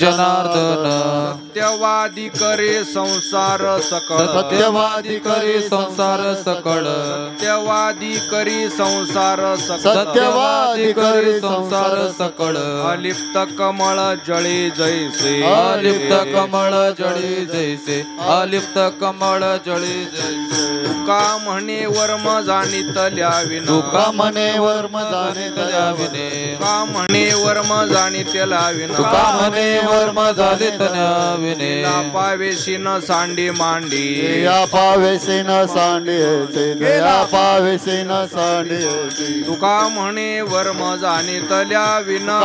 जनार्दन सत्यवादी करे संसार सकळ सत्यवादी करी संसार सकळ सत्यवादी करी संसार सकळ सत्यवादी करी संसार सकळ अलिप्त कमळ जळी जैसे अलिप्त कमळ जळी जैसे अलिप्त कमळ जळी जैसे तुका म्हणे वर्म जाणितल्या विना तुका म्हणे वर्म जाणितल्या विने तुका म्हणे वर्म जाणितल्या विना तुका म्हणे वर्म जाणितल्या विने पावेशीन सांडी मांडी या पावेसीन सांडियेचे या पावेसीन सांडियेचे तुका म्हणे वर्म जाणितल्या विना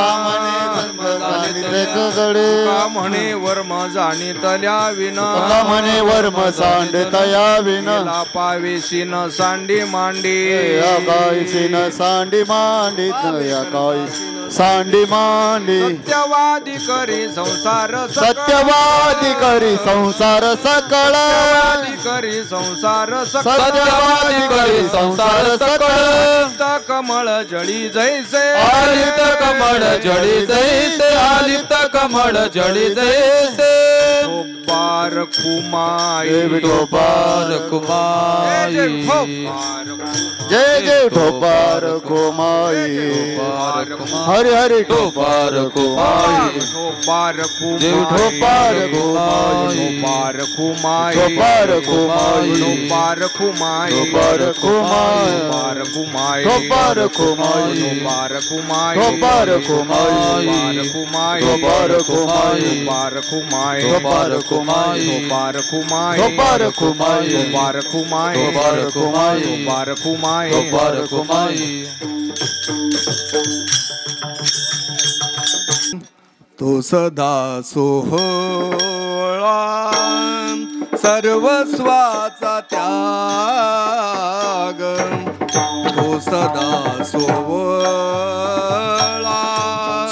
जाणिते कगडे तुका म्हणे वर्म जाणितल्या विना तुका म्हणे वर्म सांडितया विना पावेशीन सांडी मांडी या कायसीन सांडी मांडीत या काय सांडी मांडी सत्यवादी करी संसार सत्यवादी करी संसार सकळ सत्यवादी करी संसार सत्यवादी करी संसार सकळ कमळ जळी जैसे आलिप्त कमळ जळी जैसे आलिप्त कमळ जळी जैसे बार खुमाई विठोबार कुमाई जय जय ठोपार कोमाई हरि हरि ठोपार कुमाई बार ठोपार खुमाई बार खुमाई ठोपार कोमाई बार खुमाई ठोपार कोमाई बार खुमाई ठोपार कोमाई बार खुमाई ठोपार कोमाई बार खुमाई ठोपार कोमाई बार खुमाई ठोपार कुमाई बार खुमाई ठोपार कोमाई बार खुमाई ठोपार कुमाई बार खुमाई ठोपार कुमाई तो सदा सोहळा सर्वस्वाचा त्याग तो सदा सोहळा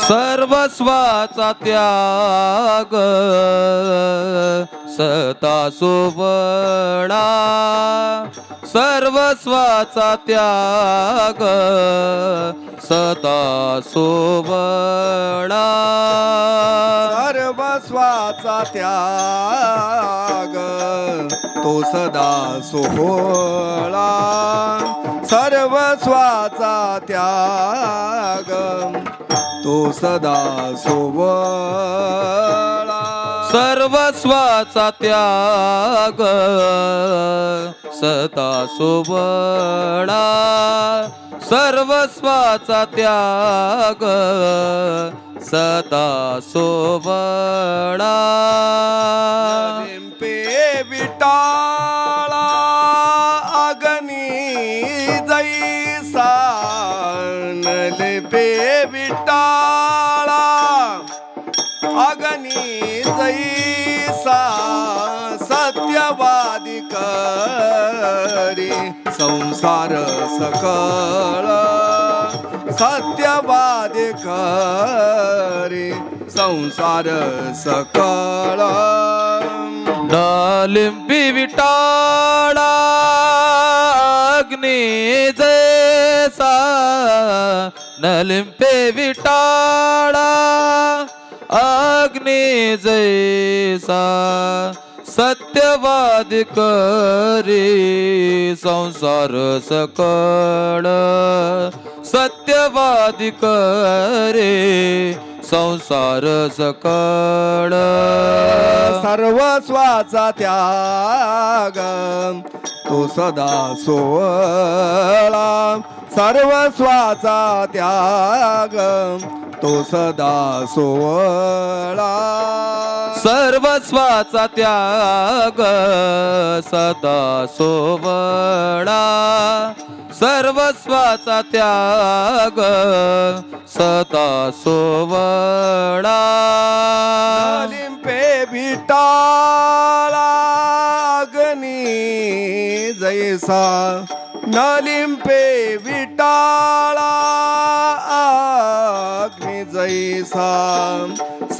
सर्वस्वाचा त्याग सता सोवळा सर्वस्वाचा त्याग सता सोवळा सर्वस्वाचा त्याग तो सदा सोहळा सर्वस्वाचा त्याग तो सदा सोहळा सर्वस्वाचा त्याग सता सोवळा सर्वस्वाचा त्याग सता सोवळा लिंपे विटाळा अगनी जैसा लिंपे विटाळा अगनी जैसा सत्यवादी करी संसार सकळ सत्यवादी करी संसार सकळ लिंपी विटाळा अग्नी जैसा न लिंपे विटाळा अग्नि जैसा सत्यवादी करी संसार सकळ सत्यवादी करे संसार सकळ सर्वस्वाचा त्याग तो सदा सोहळा सर्वस्वाचा त्याग तो सदा सोहळा सर्वस्वाचा त्याग सदा सोवळा सर्वस्वाचा त्याग सदा सोवळा लिंपे विटाळा अग्नी जैसा न लिंपे विटाळा अग्नी जैसा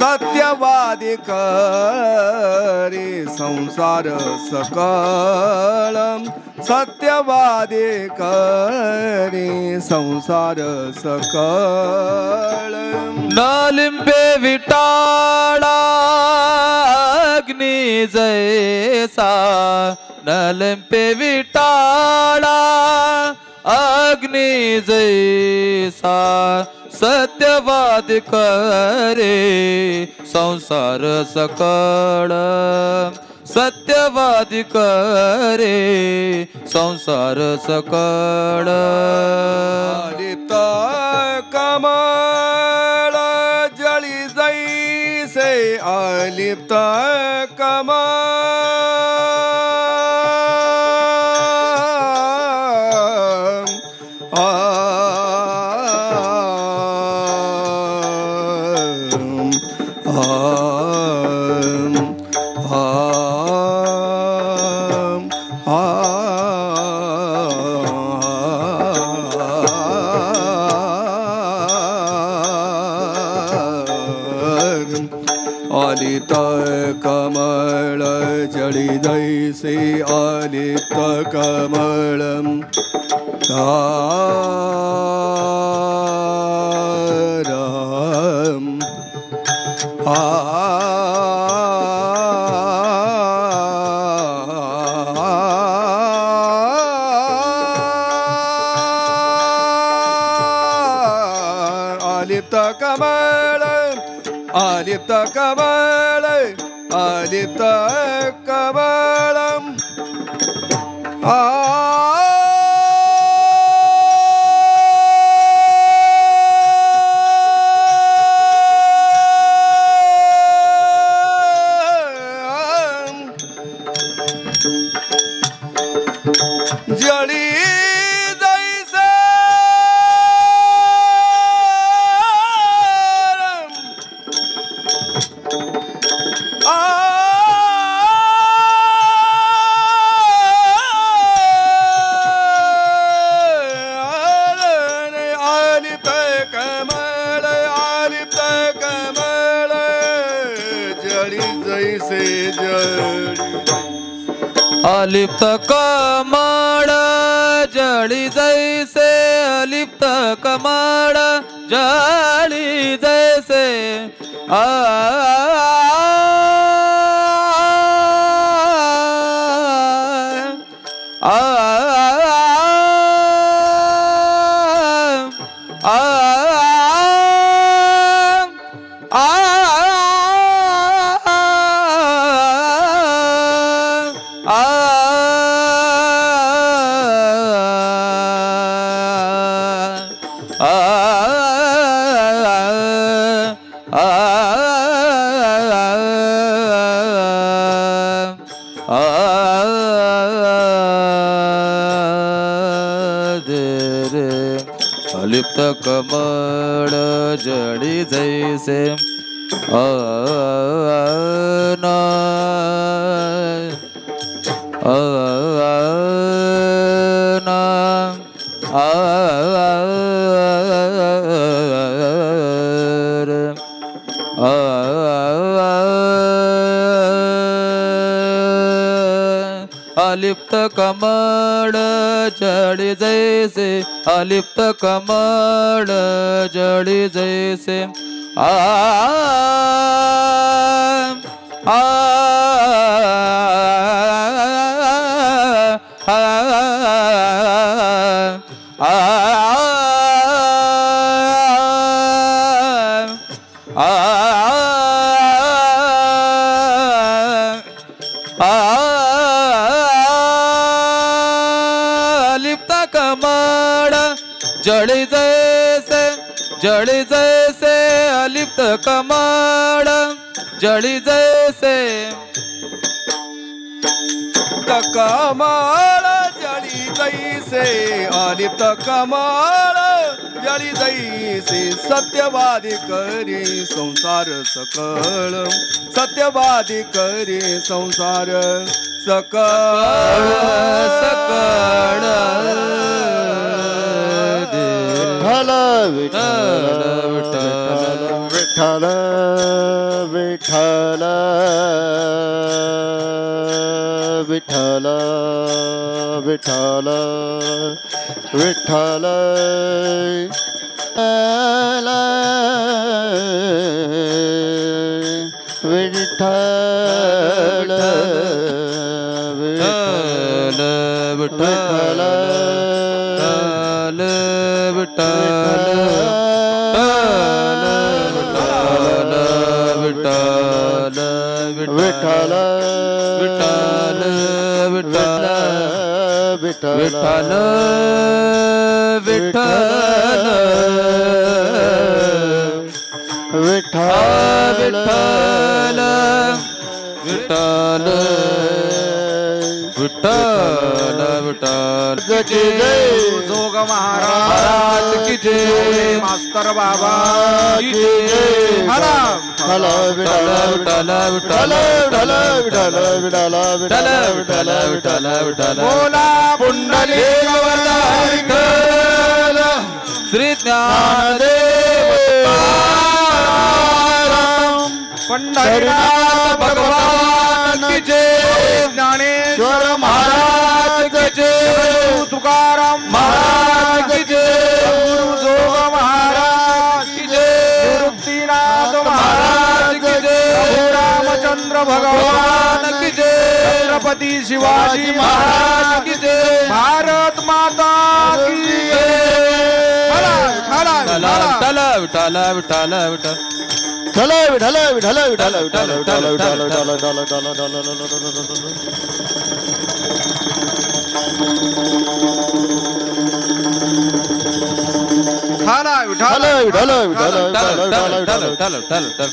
सत्यवादी करे संसार सकळ सत्यवादी करे संसार सकळ नालिंबे विटाळा अग्नी जैसा नलिंबे विटाळा अग्नि जैसा सत्यवाद करे संसार सकळ सत्यवाद करे संसार सकळ आलिप्त कमळ जळी जैसे आलिप्त आलिप्त कमळ जळी जैसे आलिप्त कमळ तारम आलिप्त कमळ आलिप्त कमळ आलिप्त कमळम जळी जैसे आलिप्त कमळ आलिप्त कमळ जळी जैसे जळी अलिप्त कमळ जळी जैसे अलिप्त कमळ जळी जैसे आ अलिप्त कमळ जळी जैसे अलिप्त कमळ जळी जैसे अलिप्त कमळ जळी जैसे आ आ अलिप्त कमळ जळी जैसे जळी जैसे अलिप्त कमळ जळी जैसे कमळ जळी जैसे आलिप्त कमळ जळी जैसे सत्यवादी करे संसार सकळ सत्यवादी करे संसार सकळ सकळ विठ्ठल विठ्ठल विठ्ठल विठ्ठल विठ्ठल विठ्ठल विठ्ठल विठ्ठल विठ्ठल विठ्ठल विठ्ठल विठ्ठल विठ्ठल विठ्ठल विठ्ठल विठ्ठल विठ्ठल विठ्ठल विठ्ठल विठ्ठल विठ्ठल की जय जोग महाराज की जय मास्तर बाबा की जय हरा हला विठ्ठल विठ्ठल विठ्ठल विठ्ठल विठ्ठल विठ्ठल विठ्ठल विठ्ठल विठ्ठल बोला पुंडली विठ्ठल श्री ज्ञानदेव पंढरीनाथ भगवान की जय ज्ञानेश्वर महाराज की जय तुकाराम महाराज की जय जोग महाराज की जय निवृत्तीनाथ महाराज की जय रामचंद्र भगवान की जय छत्रपती शिवाजी महाराज की जय भारत माता की जय विठ्ठल विठ्ठल विठ्ठल विठ्ठल विठ्ठल विठ्ठल विठ्ठल विठ्ठल विठ्ठल विठ्ठल विठ्ठल ठाला विठ्ठल विठ्ठल विठ्ठल विठ्ठल विठ्ठल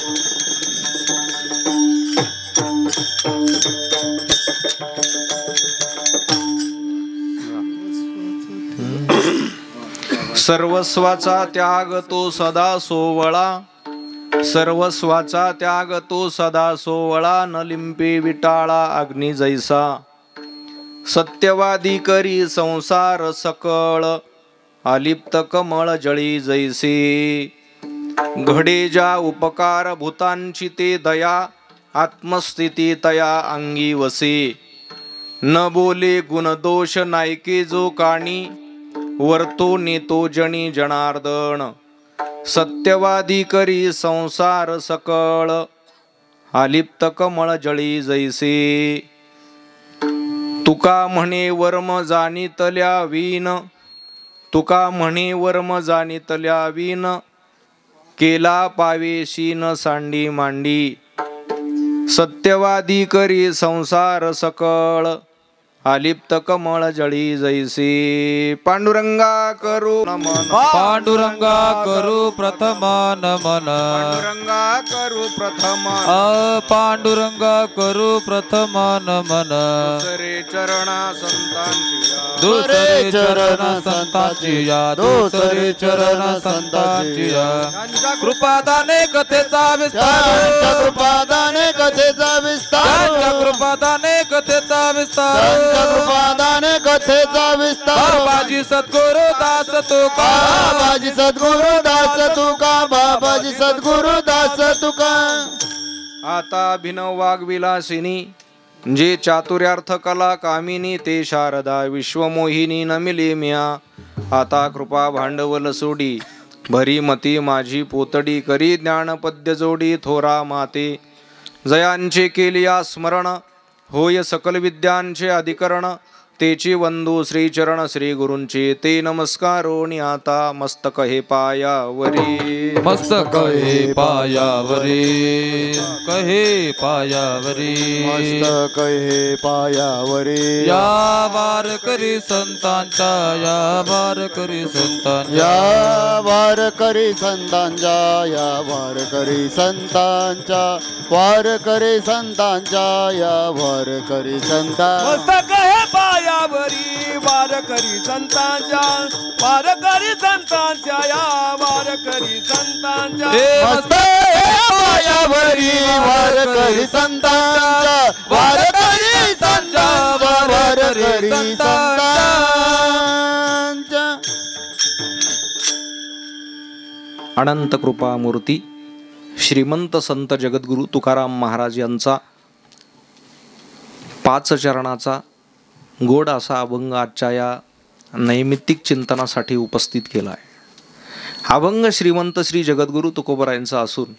सर्वस्वाचा त्याग तो सदा सोवळा सर्वस्वाचा त्याग तो सदा सोवळा न लिंपे विटाळा अग्नी जैसा सत्यवादी करी संसार सकळ अलिप्त कमळ जळी जैसे घडे ज्या उपकार भूतांची ते दया आत्मस्थिती तया अंगी वसे न बोले गुणदोष नायके जो काणी वर्तो नेतो जनी जनार्दन सत्यवादी करी संसार सकळ आलिप्त कमळ जळी जैसे तुका म्हणे वर्म जाणीतल्या वीन तुका म्हणे वर्म जाणीतल्या वीन केला पावेशी न सांडी मांडी सत्यवादी करी संसार सकळ आलिप्त कमळ जळी जैसे पांडुरंगा करू नमन पांडुरंगा करू प्रथम नमन पांडुरंगा करू प्रथम पांडुरंगा करू प्रथम नमन दुसरे चरणा संतांची दुसरे चरण संतांची या दुसरे चरण संतांची या त्यांच्या कृपादाने कथेचा विस्तार कृपादाने कथेचा विस्तार त्यांच्या कृपादाने कथेचा विस्तार कृपादाने कथेचा विस्तार बाबाजी सद्गुरु दास तुका बाबाजी सद्गुरु दास तुका बाबाजी सद्गुरु दास तुका आता अभिनव वाग्विलासिनी जे चातुर्यार्थ कला कामिनी ते शारदा विश्वमोहिनी नमिले म्या आता कृपा भांडवल सोडी भरी मती माझी पोतडी करी ज्ञानपद्य जोडी थोरा माते जयांचे केलिया स्मरण होय सकल विद्यांचे अधिकरण तेची वंदू श्रीचरण श्री गुरूंचे ते नमस्कारोनी आता मस्तक हे पायावरी मस्तक हे पायावरी कहे पायावरी मस्तक हे पायावरी या वारकरी संतांच्या या वारकरी संतांच्या या वारकरी संतांच्या या वारकरी संतांच्या वारकरी संतांच्या या वारकरी संतांच्या मस्तक हे पायावरी वारकरी संतांच्या वारकरी संतांच्या या वारकरी संतांच्या मस्तक हे पायावरी वारकरी संतांच्या वारकरी संतांच्या वारकरी संतांच्या अनंत कृपा मूर्ती श्रीमंत संत जगद्गुरू तुकाराम महाराज यांचा 5 चरणाचा गोड असा अभंग आजच्या या नैमित्तिक चिंतनासाठी उपस्थित केला आहे. अभंग श्रीमंत श्री जगद्गुरू तुकोबरायांचा असून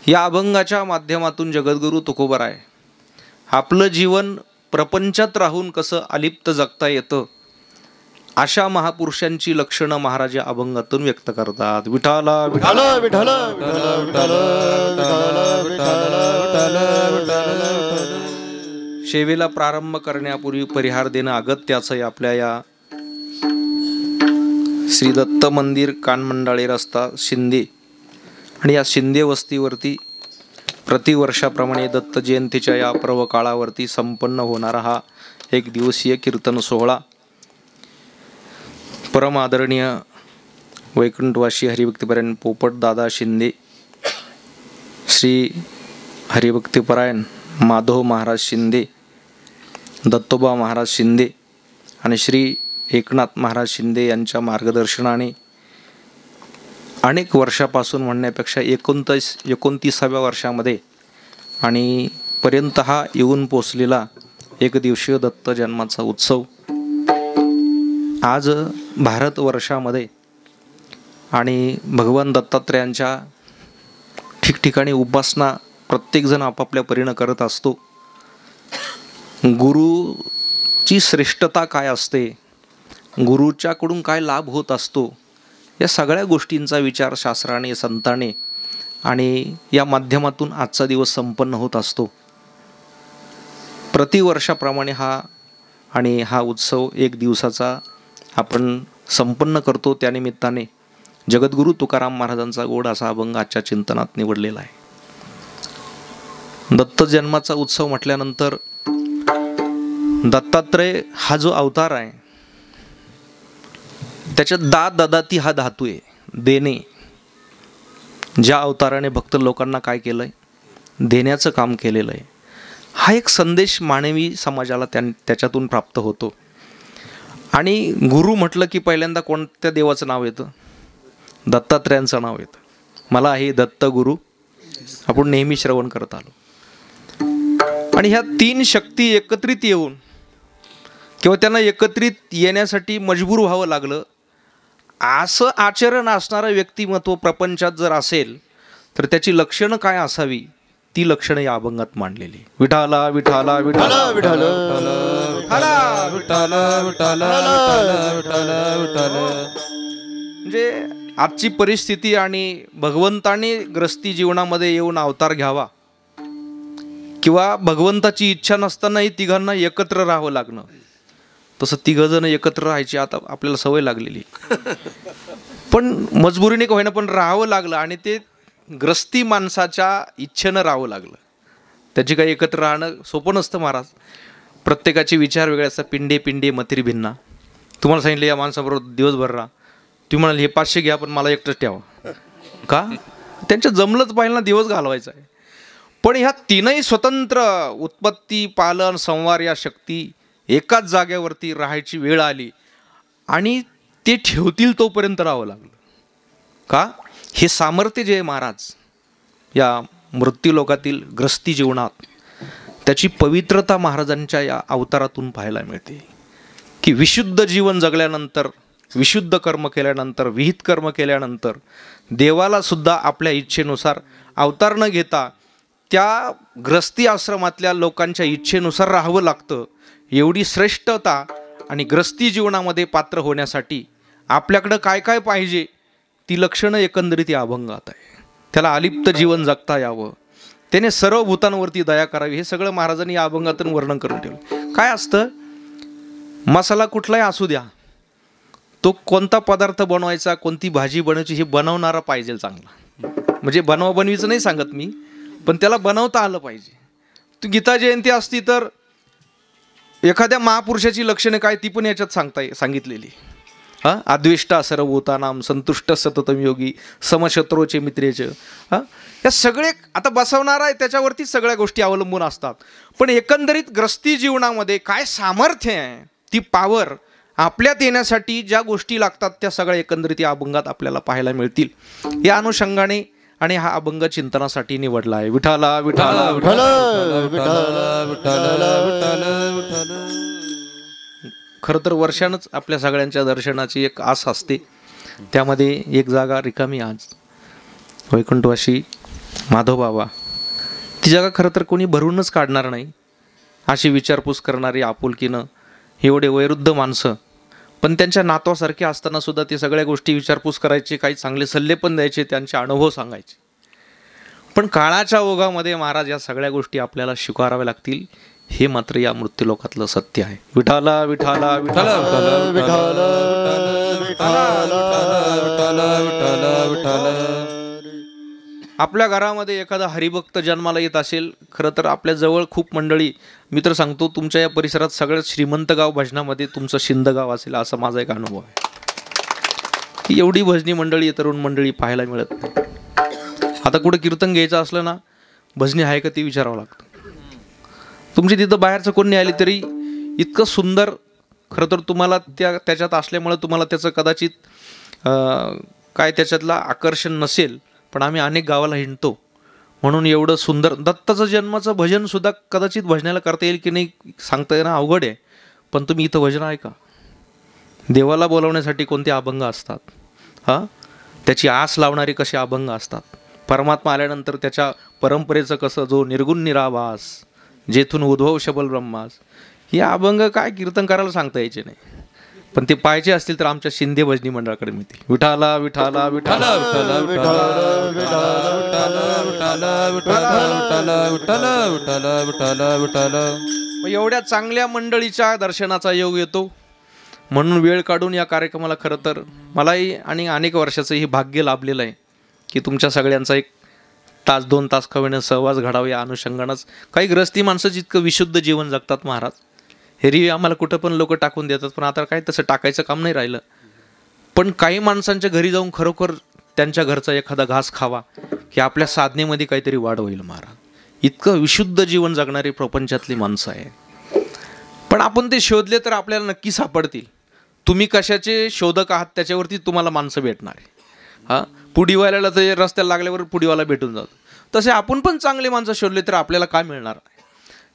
या अभंगाच्या माध्यमातून जगद्गुरू तुकोबराय आपलं जीवन प्रपंचात राहून कसं अलिप्त जगता येतं अशा महापुरुषांची लक्षणं महाराज या अभंगातून व्यक्त करतात. विठाला विठ्ठल विठ्ठल विठ्ठल विठ्ठल विठ्ठल. सेवेला प्रारंभ करण्यापूर्वी परिहार देणं अगत्याचं आहे. आपल्या या श्री दत्त मंदिर कानमंडाळे रस्ता शिंदे आणि या शिंदे वस्तीवरती प्रतिवर्षाप्रमाणे दत्त जयंतीच्या या पर्व काळावरती संपन्न होणारा हा 1 दिवसीय कीर्तन सोहळा परम आदरणीय वैकुंठवासी हरिभक्तीपरायण पोपट दादा शिंदे, श्री हरिभक्तीपरायण माधव महाराज शिंदे, दत्तोबा महाराज शिंदे आणि श्री एकनाथ महाराज शिंदे यांच्या मार्गदर्शनाने अनेक वर्षापासून म्हणण्यापेक्षा 29व्या वर्षामध्ये आणि पर्यंत हा येऊन पोचलेला 1 दिवसीय दत्त जन्माचा उत्सव आज भारतवर्षामध्ये आणि भगवान दत्तात्रयांच्या ठिकठिकाणी उपासना प्रत्येकजण आपापल्या परीनं करत असतो. गुरुची श्रेष्ठता काय असते, गुरुच्याकडून काय लाभ होत असतो, या सगळ्या गोष्टींचा विचार शास्त्राने संताने आणि या माध्यमातून आजचा दिवस संपन्न होत असतो. प्रतिवर्षाप्रमाणे हा उत्सव 1 दिवसाचा आपण संपन्न करतो. त्यानिमित्ताने जगद्गुरू तुकाराम महाराजांचा गोड असा अभंग आजच्या चिंतनात निवडलेला आहे. दत्त जन्माचा उत्सव म्हटल्यानंतर दत्तात्रय हा जो अवतार आहे त्याच्यात ददाती हा धातू आहे, देणे. ज्या अवताराने भक्त लोकांना काय केलंय, देण्याचं काम केलेलं आहे. हा एक संदेश मानवी समाजाला त्याच्यातून प्राप्त होतो. आणि गुरु म्हटलं की पहिल्यांदा कोणत्या देवाचं नाव येतं? दत्तात्रयांचं नाव येतं. मला हे दत्त गुरु आपण नेहमी श्रवण करत आलो. आणि ह्या 3 शक्ती एकत्रित येऊन किंवा त्यांना एकत्रित येण्यासाठी मजबूर व्हावं लागलं असं आचरण असणारं व्यक्तिमत्व प्रपंचात जर असेल तर त्याची लक्षणं काय असावी, ती लक्षणं या अभंगात मांडलेली. विठाला विठाला विठाला विठ्ठल म्हणजे आजची परिस्थिती आणि भगवंताने ग्रस्ती जीवनामध्ये येऊन अवतार घ्यावा किंवा भगवंताची इच्छा नसतानाही तिघांना एकत्र राहावं लागणं, तसं 3 जण एकत्र राहायची आता आपल्याला सवय लागलेली. पण मजबुरीने का होईना पण राहावं लागलं आणि ते ग्रस्ती माणसाच्या इच्छेनं राहावं लागलं. त्याची काही एकत्र राहणं सोपं नसतं महाराज. प्रत्येकाचे विचार वेगळे असतात. पिंडे पिंडे मतिरी भिन्ना. तुम्हाला सांगितलं या माणसाबरोबर दिवसभर राहा, तुम्ही म्हणाल हे 500 घ्या पण मला एकटंच ठेवा का? त्यांच्या जमलंच पाहिजे ना दिवस घालवायचा आहे. पण ह्या 3ही स्वतंत्र उत्पत्ती पालन संवार या शक्ती एकाच जागेवरती राहायची वेळ आली आणि ते ठेवतील तोपर्यंत राहावं लागलं का? हे सामर्थ्य जे आहे महाराज या मृत्यूलोकातील ग्रस्ती जीवनात, त्याची पवित्रता महाराजांच्या या अवतारातून पाहायला मिळते. की विशुद्ध जीवन जगल्यानंतर, विशुद्ध कर्म केल्यानंतर, विहित कर्म केल्यानंतर देवाला सुद्धा आपल्या इच्छेनुसार अवतार न घेता त्या ग्रस्ती आश्रमातल्या लोकांच्या इच्छेनुसार राहावं लागतं. एवढी श्रेष्ठता आणि ग्रस्ती जीवनामध्ये पात्र होण्यासाठी आपल्याकडं काय काय पाहिजे ती लक्षणं एकंदरीत या अभंगात आहे. त्याला अलिप्त जीवन जगता यावं, त्याने सर्व भूतांवरती दया करावी, हे सगळं महाराजांनी या अभंगातून वर्णन करून ठेवलं. काय असतं, मसाला कुठलाही असू द्या, तो कोणता पदार्थ बनवायचा, कोणती भाजी बनवायची हे बनवणारा पाहिजे चांगला. म्हणजे बनवीचं नाही सांगत मी, पण त्याला बनवता आलं पाहिजे. तू गीता जयंती असती तर एखाद्या महापुरुषाची लक्षणे काय ती पण याच्यात सांगितलेली. अद्वेष्टा सर्वभूतानां संतुष्ट सततम योगी समशत्रोचे मित्रेचे. या सगळे आता बसवणार आहे त्याच्यावरती सगळ्या गोष्टी अवलंबून असतात. पण एकंदरीत ग्रस्ती जीवनामध्ये काय सामर्थ्य आहे, ती पावर आपल्यात येण्यासाठी ज्या गोष्टी लागतात त्या सगळ्या एकंदरीत या अभंगात आपल्याला पाहायला मिळतील. या अनुषंगाने आणि हा अभंग चिंतनासाठी निवडला आहे. विठाला विठाला विठ्ठल विठ्ठल विठ्ठल विठ्ठल विठ्ठल. खरं तर वर्षानंच आपल्या सगळ्यांच्या दर्शनाची एक आस असते. त्यामध्ये एक जागा रिकामी आज वैकुंठवासी माधवबाबा. ती जागा खरं तर कोणी भरूनच काढणार नाही. अशी विचारपूस करणारी आपुलकीनं एवढे वयोवृद्ध माणसं, पण त्यांच्या नातवासारखे असताना सुद्धा ते सगळ्या गोष्टी विचारपूस करायचे, काही चांगले सल्ले पण द्यायचे, त्यांचे अनुभव सांगायचे. पण काळाच्या ओघामध्ये महाराज या सगळ्या गोष्टी आपल्याला स्वीकाराव्या लागतील, हे मात्र या मृत्यूलोकातलं सत्य आहे. विठाला विठाला विठाला विठ्ठल विठ्ठल आपल्या घरामध्ये एखादा हरिभक्त जन्माला येत असेल, खरं तर आपल्या जवळ खूप मंडळी, मी तर सांगतो तुमच्या या परिसरात सगळ्यात श्रीमंत गाव भजनामध्ये तुमचं शिंदगाव असेल, असा माझा एक अनुभव आहे. की एवढी भजनी मंडळी, तरुण मंडळी पाहायला मिळत नाही. आता कुठं कीर्तन घ्यायचं असलं ना, भजनी आहे का ते विचारावं लागतं. तुमची तिथं बाहेरचं कोणी आले तरी इतकं सुंदर, खरं तर तुम्हाला त्याच्यात असल्यामुळं तुम्हाला त्याचं कदाचित काय त्याच्यातलं आकर्षण नसेल, पण आम्ही अनेक गावाला हिंडतो म्हणून एवढं सुंदर दत्ताचं जन्माचं भजन सुद्धा कदाचित भजनाला करता येईल की नाही सांगता येणं अवघड आहे. पण तुम्ही इथं भजन ऐका. देवाला बोलवण्यासाठी कोणते अभंग असतात, हां, त्याची आस लावणारे कसे अभंग असतात. परमात्मा आल्यानंतर त्याच्या परंपरेचं कसं, जो निर्गुण निराभास, जेथून उद्भव शबल ब्रह्मास, हे अभंग काय कीर्तन करायला सांगता यायचे नाही. पण ते पाहिजे असतील तर आमच्या शिंदे भजनी मंडळाकडे मिळतील. विठाला विठाला विठाला विठ्ठल विठ्ठल विठ्ठल विठ्ठल विठ्ठल विठ्ठल विठ्ठल. मग एवढ्या चांगल्या मंडळीच्या दर्शनाचा योग येतो म्हणून वेळ काढून या कार्यक्रमाला खरं तर मलाही आणि अनेक वर्षाचं हे भाग्य लाभलेलं आहे की तुमच्या सगळ्यांचा एक तास 2 तास कवेनं सहवास घडावा. या अनुषंगानंच काही ग्रस्ती माणसं जितकं विशुद्ध जीवन जगतात महाराज, हेरी आम्हाला कुठं पण लोक टाकून देतात, पण आता काय तसं टाकायचं काम नाही राहिलं. पण काही माणसांच्या घरी जाऊन खरोखर त्यांच्या घरचा एखादा घास खावा की आपल्या साधनेमध्ये काहीतरी वाढ होईल महाराज. इतकं विशुद्ध जीवन जगणारी प्रपंचातली माणसं आहे. पण आपण ते शोधले तर आपल्याला नक्की सापडतील. तुम्ही कशाचे शोधक आहात त्याच्यावरती तुम्हाला माणसं भेटणार आहे. हां, पुडीवाल्याला तर रस्त्याला लागल्यावर पुडीवाला भेटून जातो, तसे आपण पण चांगले माणसं शोधले तर आपल्याला काय मिळणार.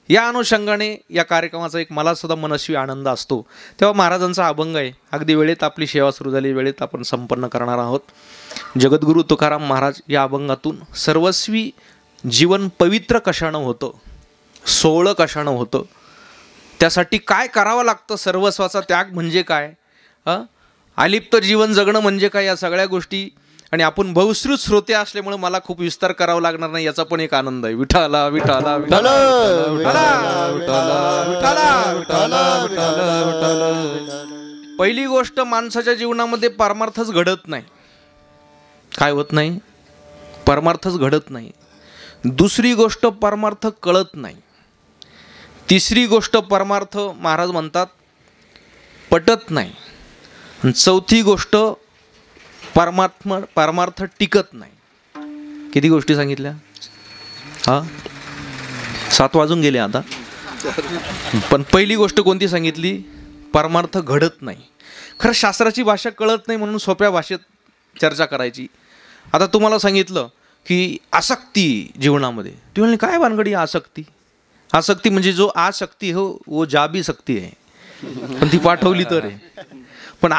या अनुषंगाने या कार्यक्रमाचा एक मला सुद्धा मनस्वी आनंद असतो. तेव्हा महाराजांचा अभंग आहे. अगदी वेळेत आपली सेवा सुरू झाली, वेळेत आपण संपन्न करणार आहोत. जगद्गुरू तुकाराम महाराज या अभंगातून सर्वस्वी जीवन पवित्र कशानं होतं, सोहळं कशानं होतं, त्यासाठी काय करावं लागतं, सर्वस्वाचा त्याग म्हणजे काय, अलिप्त जीवन जगणं म्हणजे काय, या सगळ्या गोष्टी. आणि आपण बहुश्रुत श्रोते असल्यामुळे मला खूप विस्तार करावा लागणार नाही, याचा पण एक आनंद आहे. विठाला विठाला विठाला पहिली गोष्ट, माणसाच्या जीवनामध्ये परमार्थच घडत नाही. काय होत नाही? परमार्थच घडत नाही. दुसरी गोष्ट, परमार्थ कळत नाही. तिसरी गोष्ट, परमार्थ महाराज म्हणतात पटत नाही. आणि चौथी गोष्ट, परमार्थ टिकत नाही. किती गोष्टी सांगितल्या? हां, 7 वाजून गेले आता. पण पहिली गोष्ट कोणती सांगितली? परमार्थ घडत नाही. खरं शास्त्राची भाषा कळत नाही म्हणून सोप्या भाषेत चर्चा करायची. आता तुम्हाला सांगितलं की आसक्ती जीवनामध्ये, तुम्ही म्हणले काय भानगडी आसक्ती? आसक्ती म्हणजे जो आसक्ती हो वो जा भी सकती आहे, पण ती पाठवली तर आहे. पण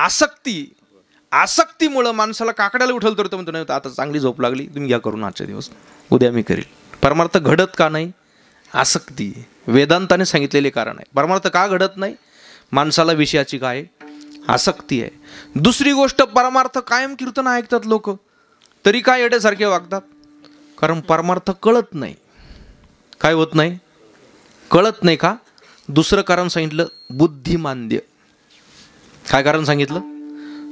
आसक्तीमुळं माणसाला काकड्याला उठवलं तर म्हणतो नाही आता चांगली झोप लागली, तुम्ही घ्या करून आजच्या दिवस, उद्या मी करील. परमार्थ घडत का नाही? आसक्ती. वेदांताने सांगितलेले कारण आहे. परमार्थ का घडत नाही? माणसाला विषयाची काय आसक्ती आहे. दुसरी गोष्ट, परमार्थ कायम कीर्तन ऐकतात लोक तरी काय येड्यासारखे वागतात, कारण परमार्थ कळत नाही. काय होत नाही? कळत नाही का? दुसरं कारण सांगितलं, बुद्धिमांद्य. काय कारण सांगितलं?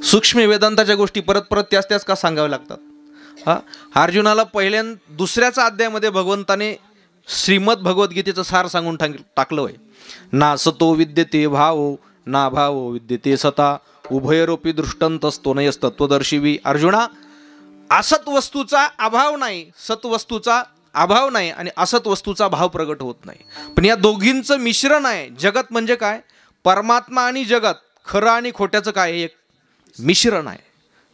सूक्ष्म वेदांताच्या गोष्टी परत परत त्याच का सांगाव्या लागतात. हा, अर्जुनाला दुसऱ्याचा अध्यायामध्ये भगवंताने श्रीमद भगवद्गीतेचं सार सांगून टाकलं होय. ना सतो विद्यते भावो ना भावो विद्यते सता उभयरोपी दृष्टंतस्तो नयस्तत्वदर्शिवी. अर्जुना, असत वस्तूचा अभाव नाही, सत्वस्तूचा अभाव नाही आणि असत वस्तूचा भाव प्रगट होत नाही. पण या दोघींचं मिश्रण आहे. जगत म्हणजे काय? परमात्मा आणि जगत, खरं आणि खोट्याचं काय? एक मिश्रण आहे.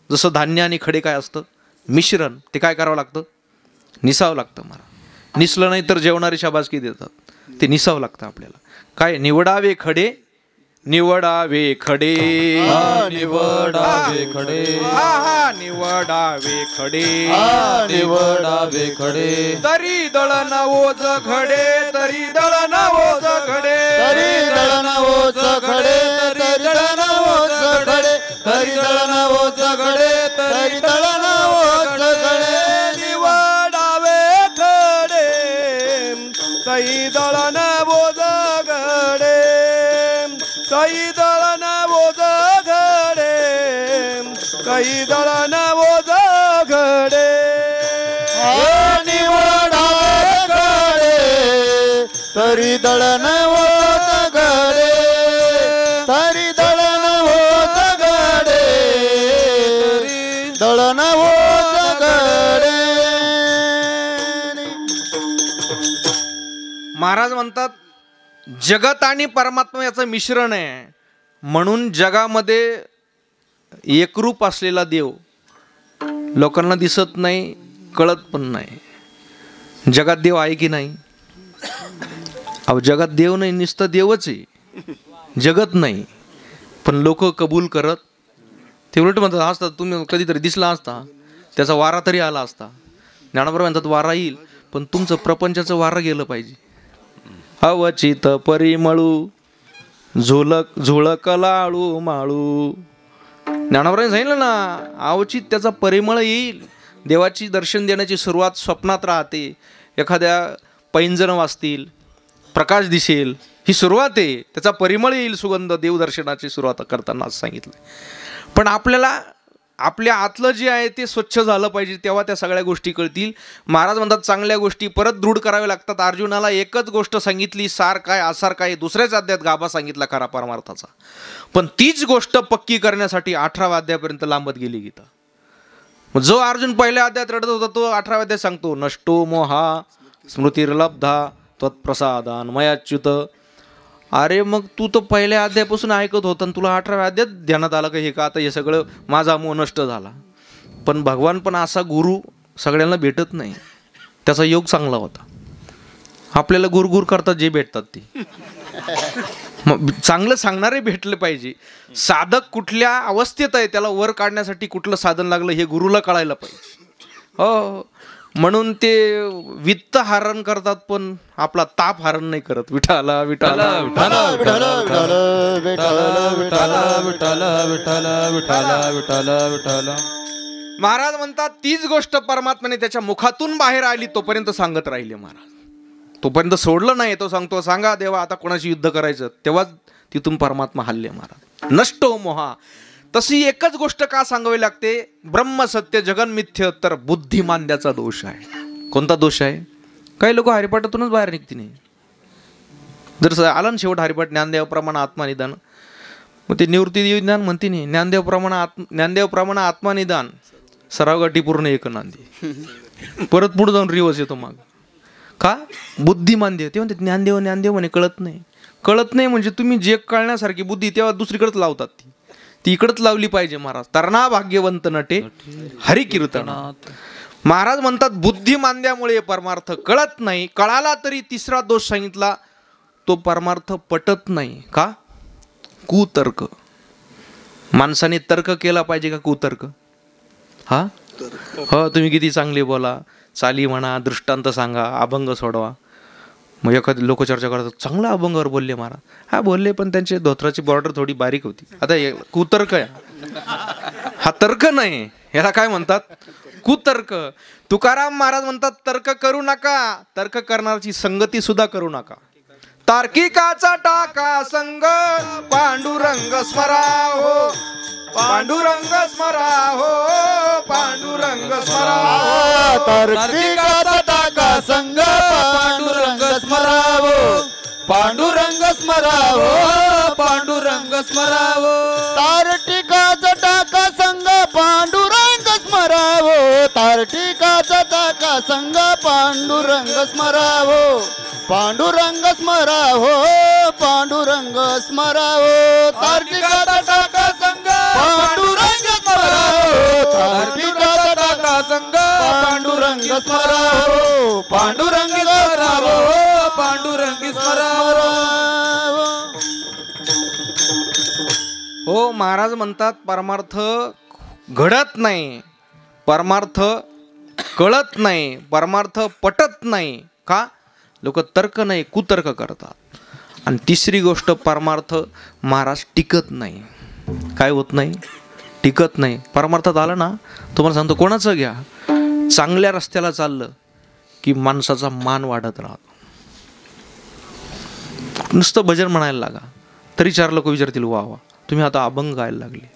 जसं धान्य आणि खडे काय असतं? मिश्रण. ते काय करावं लागतं? निसावं लागतं मला. निसलं नाही तर जेवणारी शाबासकी देतात. ते निसावं लागतं आपल्याला. काय निवडावे खडे, निवडावे खडे, निवडावे खडे, निवडावे खडे, निवडावे खडे, तरी दळण ओझ खडे, तरी दळण ओझ खडे, तरी दळण ओझ खडे, तरी दळण ओझ खडे, तरी दळण ओझ खडे, तरी दळण ओझ खडे. निवडावे खडे तई दळण ओझ खडे, तई दळण ओझ खडे, तई दळण ओझ खडे. निवडावे खडे, तरी दळण ओझ खडे, तरी दळण ओझ खडे, दळण ओझ खडे. महाराज म्हणतात जगत आणि परमात्मा याचं मिश्रण आहे. म्हणून जगामध्ये एकरूप असलेला देव लोकांना दिसत नाही, कळत पण नाही. जगात देव आहे की नाही? अहो जगात देव नाही, नुसतं देवच आहे, जगत नाही. पण लोक कबूल करत. ते उलट म्हणतात असता तुम्ही कधीतरी दिसला असता, त्याचा वारा तरी आला असता. ज्ञानोबा म्हणतात वारा येईल, पण तुमचं प्रपंचाचं वारा गेलं पाहिजे. अवचित परिमळू झुळक झुळकलाळू माळू. ज्ञानोबाने सांगितलं ना, अवचित त्याचा परिमळ येईल. देवाची दर्शन देण्याची सुरुवात स्वप्नात राहते. एखाद्या पैंजण वाजतील, प्रकाश दिसेल, ही सुरुवात आहे. त्याचा परिमळ येईल, सुगंध देवदर्शनाची सुरुवात करताना असं सांगितलं. पण आपल्याला आपल्या आतलं जे आहे ते स्वच्छ झालं पाहिजे, तेव्हा त्या सगळ्या गोष्टी कळतील. महाराज म्हणतात चांगल्या गोष्टी परत दृढ कराव्या लागतात. अर्जुनाला एकच गोष्ट सांगितली, सार काय आसार काय, दुसऱ्याच अध्यायात गाभा सांगितला खरा परमार्थाचा. पण तीच गोष्ट पक्की करण्यासाठी 18व्या अध्यायापर्यंत लांबत गेली गीता. जो अर्जुन पहिल्या अध्यायात रडत होता तो 18व्या अध्यायात सांगतो नष्टो मोहा स्मृतिर्लब्धा त्वत्प्रसादान मयाच्युत. अरे मग तू तर पहिल्या अध्यायापासून ऐकत होता आणि तुला 18व्या अध्यायात ध्यानात आलं का हे का आता हे सगळं माझा मोह नष्ट झाला. पण भगवान पण असा गुरु सगळ्यांना भेटत नाही. त्याचा योग चांगला होता. आपल्याला गुरगुर करतात जे भेटतात ते. मग चांगलं सांगणारे भेटले पाहिजे. साधक कुठल्या अवस्थेत आहे त्याला वर काढण्यासाठी कुठलं साधन लागलं हे गुरुला कळायला पाहिजे. हो, म्हणून ते वित्त हरण करतात पण आपला ताप हरण नाही करत. विठाला विठाला विठाला विठाला विठाला विठाला विठाला विठाला विठाला विठाला विठाला. महाराज म्हणतात तीच गोष्ट परमात्म्याने त्याच्या मुखातून बाहेर आली तोपर्यंत सांगत राहिले महाराज. तोपर्यंत सोडलं नाही. तो सांगतो सांगा देवा आता कोणाशी युद्ध करायचं, तेव्हाच तिथून परमात्मा हल्ले महाराज. नष्टो मोहा. तशी एकच गोष्ट का सांगावी लागते, ब्रह्म सत्य जगन मिथ्य, तर बुद्धिमांद्याचा दोष आहे. कोणता दोष आहे? काही लोक हरिपाठातूनच बाहेर निघते नाही. जर आला ना शेवट हरिपाठ ज्ञानदेव प्रमाण आत्मानिदान, मग ते निवृत्ती ज्ञान म्हणते नाही. ज्ञानदेव प्रमाण आत्मानिदान सरावगाठी पूर्ण एक नांदी. परत पुढे जाऊन रिवर्स येतो मग. का? बुद्धिमांद्य. ते म्हणते ज्ञानदेव ज्ञानदेव म्हणे कळत नाही. कळत नाही म्हणजे तुम्ही जे कळण्यासारखी बुद्धी तेव्हा दुसरीकडेच लावतात. ती इकडंच लावली पाहिजे महाराज. तरणा भाग्यवंत नटे हरिकीर्तनात. महाराज म्हणतात बुद्धिमांद्यामुळे परमार्थ कळत नाही. कळाला तरी तिसरा दोष सांगितला, तो परमार्थ पटत नाही. का? कुतर्क. माणसाने तर्क केला पाहिजे का कुतर्क? हा हो, तुम्ही किती चांगले बोला, चाली म्हणा, दृष्टांत सांगा, अभंग सोडवा. मग एखादी लोक चर्चा करतात चांगला अभंगावर बोलले महाराज. हा बोलले पण त्यांची धोत्राची बॉर्डर थोडी बारीक होती. आता हे कुतर्क आहे. हा तर्क नाही, याला काय म्हणतात? कुतर्क. तुकाराम महाराज म्हणतात तर्क करू नका, तर्क करण्याची संगती सुद्धा करू नका. तार्किकाचा टाका संग पांडुरंग स्मराहो, पांडुरंग स्मराहो, पांडुरंग स्मराहो. तार्किकाचा टाका संग पांडुरंग स्मरावो, पांडुरंग स्मरावो, पांडुरंग स्मरावो. तार्किकाचा टाका संग पांडुरंग स्मरावो, तार्किकाचा टाका संग पांडुरंग स्मरावो, पांडुरंग स्मरावो, पांडुरंग स्मरावो. तार्किकाचा टाका संग पांडुरंग स्मरावो, तार्किकाचा टाका संग पांडुरंग पांडुरंग स्मरावो पांडुरंग स्मरावो पांडुरंगी स्मरा. हो, महाराज म्हणतात परमार्थ घडत नाही, परमार्थ कळत नाही, परमार्थ पटत नाही. का? लोक तर्क नाही कुतर्क करतात. आणि तिसरी गोष्ट, परमार्थ महाराज टिकत नाही. काय होत नाही? टिकत नाही. परमार्थात आलं ना, तुम्हाला सांगतो, कोणाचं घ्या, चांगल्या रस्त्याला चाललं की माणसाचा मान वाढत राहतो. नुसतं भजन म्हणायला लागा तरी 4 लोक विचारतील, वा वा तुम्ही आता अभंग गायला लागले.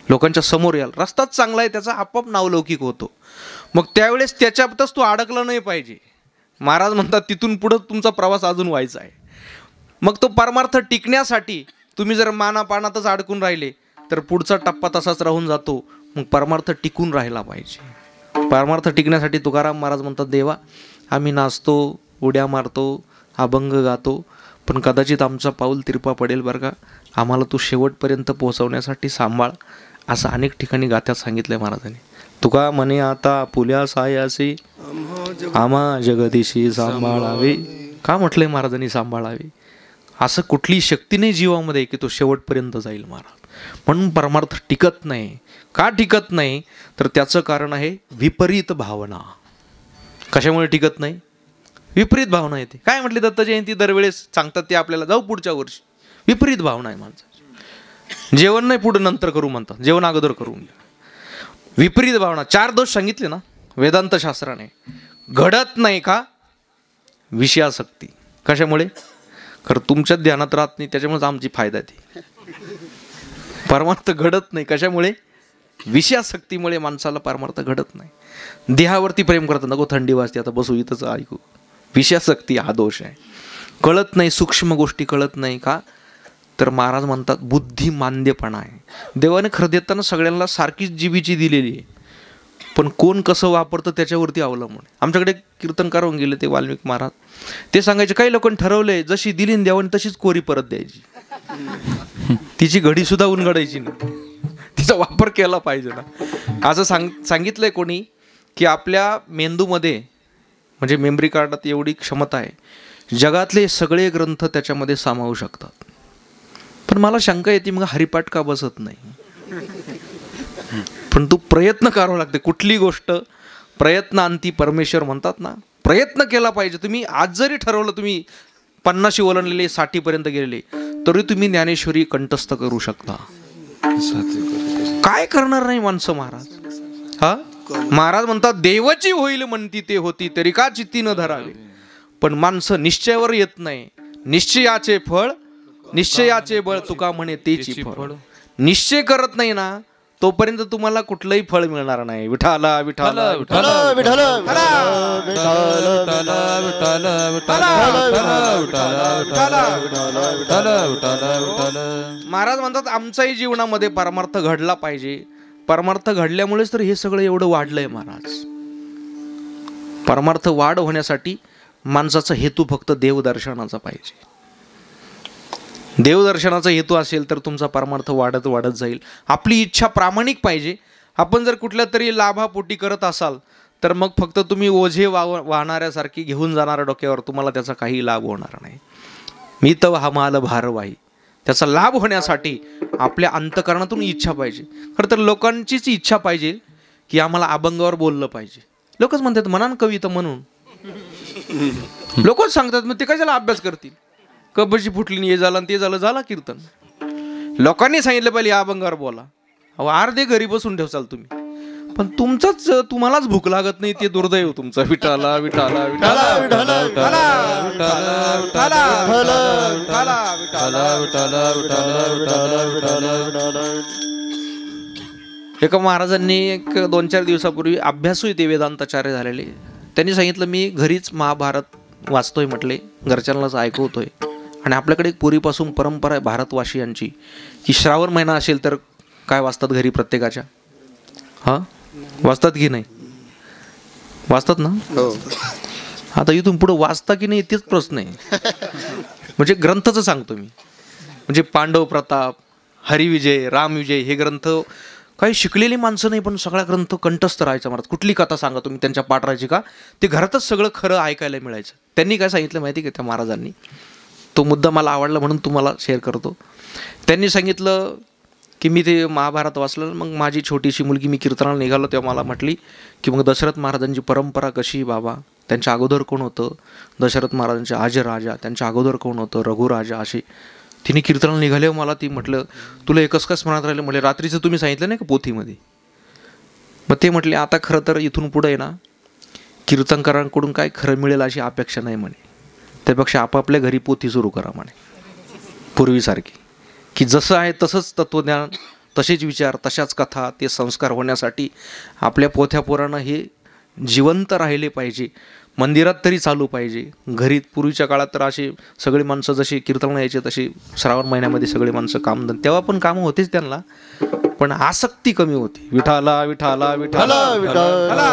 लोकांच्या समोर याल, रस्ताच चांगला आहे त्याचा आपोआप नावलौकिक होतो. मग त्यावेळेस त्याच्यातच तू अडकला नाही पाहिजे. महाराज म्हणतात तिथून पुढं तुमचा प्रवास अजून व्हायचा आहे. मग तो परमार्थ टिकण्यासाठी तुम्ही जर मानापानातच अडकून राहिले तर पुढचा टप्पा तसाच राहून जातो. मग परमार्थ टिकून राहिला पाहिजे. परमार्थ टिकण्यासाठी तुकाराम महाराज म्हणतात, देवा आम्ही नाचतो, उड्या मारतो, अभंग गातो, पण कदाचित आमचा पाऊल तिरपा पडेल बरं का, आम्हाला तू शेवटपर्यंत पोहोचवण्यासाठी सांभाळ. असं अनेक ठिकाणी गाथ्यात सांगितलंय महाराजांनी. तुका म्हणे आता पुल्या सायासी आम्हा जगदीशी सांभाळावे. का म्हटलंय महाराजांनी सांभाळावे? असं कुठली शक्ती नाही जीवामध्ये की तो शेवटपर्यंत जाईल महाराज. म्हणून परमार्थ टिकत नाही. का टिकत नाही? तर त्याचं कारण आहे विपरीत भावना. कशामुळे टिकत नाही? विपरीत भावना येते. काय म्हटले दत्त जयंती दरवेळेस सांगतात ते आपल्याला, जाऊ पुढच्या वर्षी. विपरीत भावना आहे माणसाची. जेवण नाही पुढं नंतर करू म्हणतात, जेवण अगोदर करून घ्या. विपरीत भावना. 4 दोष सांगितले ना वेदांत शास्त्राने. घडत नाही का? विषयासक्ती. कशामुळे? खरं तुमच्याच ध्यानात राहत नाही, त्याच्यामुळेच आमची फायदा ती. परमार्थ घडत नाही कशामुळे? विषयासक्तीमुळे माणसाला परमार्थ घडत नाही. देहावरती प्रेम करतात, नको थंडी वाजते आता बसू इथंच ऐकू. विषयासक्ती हा दोष आहे. कळत नाही, सूक्ष्म गोष्टी कळत नाही. का? तर महाराज म्हणतात बुद्धी मांद्यपणा आहे. देवाने खरं देताना सगळ्यांना सारखीच जीबीची दिलेली आहे, पण कोण कसं वापरतं त्याच्यावरती अवलंबून. आमच्याकडे कीर्तनकार होऊन गेले ते वाल्मिक महाराज. ते सांगायचे काही लोकांनी ठरवलंय जशी दिली देवाने तशीच कोरी परत द्यायची. तिची घडी सुद्धा उलगडायची नाही, तिचा वापर केला पाहिजे ना. असं सांगितलंय कोणी की आपल्या मेंदूमध्ये म्हणजे मेमरी कार्डात एवढी क्षमता आहे, जगातले सगळे ग्रंथ त्याच्यामध्ये सामावू शकतात. पण मला शंका येते मग हरिपाठ का बसत नाही? पण तू प्रयत्न करावा लागते. कुठली गोष्ट प्रयत्नांती परमेश्वर म्हणतात ना, प्रयत्न केला पाहिजे. तुम्ही आज जरी ठरवलं तुम्ही 50 ओलांडलेले 60 पर्यंत गेलेले तरी तुम्ही ज्ञानेश्वरी कंठस्थ करू शकता. काय करणार नाही माणसं महाराज. हा महाराज म्हणतात देवाची होईल म्हणती ते होती तरी का चित्ती न धरावे. पण माणसं निश्चयावर येत नाही. निश्चयाचे फळ निश्चयाचे बळ तुका म्हणे तेची फळ. निश्चय करत नाही ना तोपर्यंत तुम्हाला कुठलंही फळ मिळणार नाही. विठाला विठाला विठ्ठल विठ्ठल महाराज म्हणतात आमच्याही जीवनामध्ये परमार्थ घडला पाहिजे. परमार्थ घडल्यामुळेच तर हे सगळं एवढं वाढलंय महाराज. परमार्थ वाढ होण्यासाठी माणसाचा हेतू फक्त देवदर्शनाचा पाहिजे. देवदर्शनाचा हेतू असेल तर तुमचा परमार्थ वाढत वाढत जाईल. आपली इच्छा प्रामाणिक पाहिजे. आपण जर कुठल्या तरी लाभापोटी करत असाल तर मग फक्त तुम्ही ओझे वाहणाऱ्यासारखी घेऊन जाणार डोक्यावर, तुम्हाला त्याचा काही लाभ होणार नाही. मी तर हा माल भारवाही. त्याचा लाभ होण्यासाठी आपल्या अंतकरणातून इच्छा पाहिजे. खरं तर लोकांचीच इच्छा पाहिजे की आम्हाला अभंगावर बोललं पाहिजे. लोकच म्हणतात मनान कविता म्हणून. लोकच सांगतात मग ते कशाला अभ्यास करतील. कबशी फुटली हे झालं ते झालं, झाला कीर्तन. लोकांनी सांगितलं पाहिजे या अभंगावर बोला. अहो अर्धे घरी बसून ठेवसाल तुम्ही, पण तुमचंच तुम्हालाच भूक लागत नाही ते दुर्दैव तुमचं. विठाला विठाला विठाला विठाला एका महाराजांनी 2-4 दिवसापूर्वी अभ्यासू ते वेदांताचार्य झालेले. त्यांनी सांगितलं मी घरीच महाभारत वाचतोय म्हटले, घरच्यांनाच ऐकवतोय. आणि आपल्याकडे एक पूर्वीपासून परंपरा आहे भारतवासियांची की श्रावण महिना असेल तर काय वाचतात घरी प्रत्येकाच्या. हां वाचतात की नाही? वाचतात ना. आता इथून पुढं वाचता की नाही तेच प्रश्न आहे. म्हणजे ग्रंथच सांगतो मी. म्हणजे पांडव प्रताप, हरिविजय, रामविजय हे ग्रंथ काही शिकलेली माणसं नाही, पण सगळा ग्रंथ कंठस्थ राहायचा महाराज. कुठली कथा सांगा तुम्ही त्यांच्या पाठ राहायची का, ते घरातच सगळं खरं ऐकायला मिळायचं. त्यांनी काय सांगितलं माहिती का त्या महाराजांनी, तो मुद्दा मला आवडला म्हणून तुम्हाला शेअर करतो. त्यांनी सांगितलं की मी ते महाभारत वाचलं, मग माझी छोटीशी मुलगी, मी कीर्तनाला निघालो तेव्हा मला म्हटली की मग दशरथ महाराजांची परंपरा कशी बाबा, त्यांच्या अगोदर कोण होतं, दशरथ महाराजांचे आजे राजा, त्यांच्या अगोदर कोण होतं, रघुराजा, असे. तिने कीर्तनाला निघाले, मला ती म्हटलं तुला एकच कस म्हणत राहिलं, म्हटलं रात्रीचं तुम्ही सांगितलं नाही का पोथीमध्ये. मग ते म्हटले आता खरं तर इथून पुढे आहे ना कीर्तनकारांकडून काय खरं मिळेल अशी अपेक्षा नाही म्हणे, त्यापेक्षा आपापल्या घरी पोथी सुरू करा म्हणे पूर्वीसारखी, की जसं आहे तसंच तत्त्वज्ञान, तसेच विचार, तशाच कथा, ते संस्कार होण्यासाठी आपल्या पोथ्या पुराणं हे जिवंत राहिले पाहिजे. मंदिरात तरी चालू पाहिजे, घरी पूर्वीच्या काळात तर असे सगळे माणसं जशी कीर्तन यायचे तशी श्रावण महिन्यामध्ये सगळे माणसं काम, तेव्हा पण कामं होतेच त्यांना, पण आसक्ती कमी होती. विठाला विठाला विठाला विठाला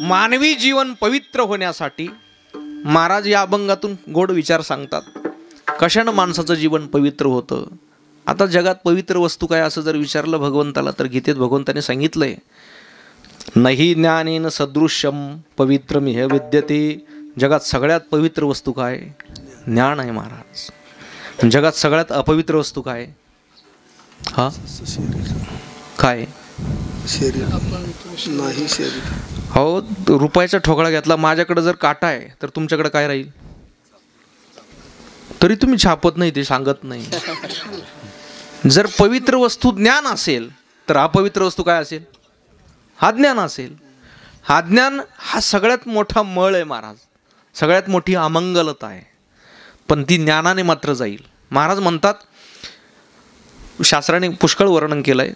मानवी जीवन पवित्र होण्यासाठी महाराज या अभंगातून गोड विचार सांगतात. कशानं माणसाचं जीवन पवित्र होतं. आता जगात पवित्र वस्तू काय असं जर विचारलं भगवंताला, तर गीतेत भगवंताने सांगितलंय नाही ज्ञानेन सदृश्यम पवित्रमिह विद्यते. जगात सगळ्यात पवित्र वस्तू काय, ज्ञान आहे महाराज. जगात सगळ्यात अपवित्र वस्तू काय, हा काय, हो रुपयाचा ठोकळा घेतला, माझ्याकडे जर काटा आहे तर तुमच्याकडे काय राहील, तरी तुम्ही छापत नाही, ते सांगत नाही. जर पवित्र वस्तू ज्ञान असेल तर अपवित्र वस्तू काय असेल, हा ज्ञान असेल. हा ज्ञान हा सगळ्यात मोठा मळ आहे महाराज, सगळ्यात मोठी अमंगलता आहे, पण ती ज्ञानाने मात्र जाईल. महाराज म्हणतात, शास्त्राने पुष्कळ वर्णन केलंय,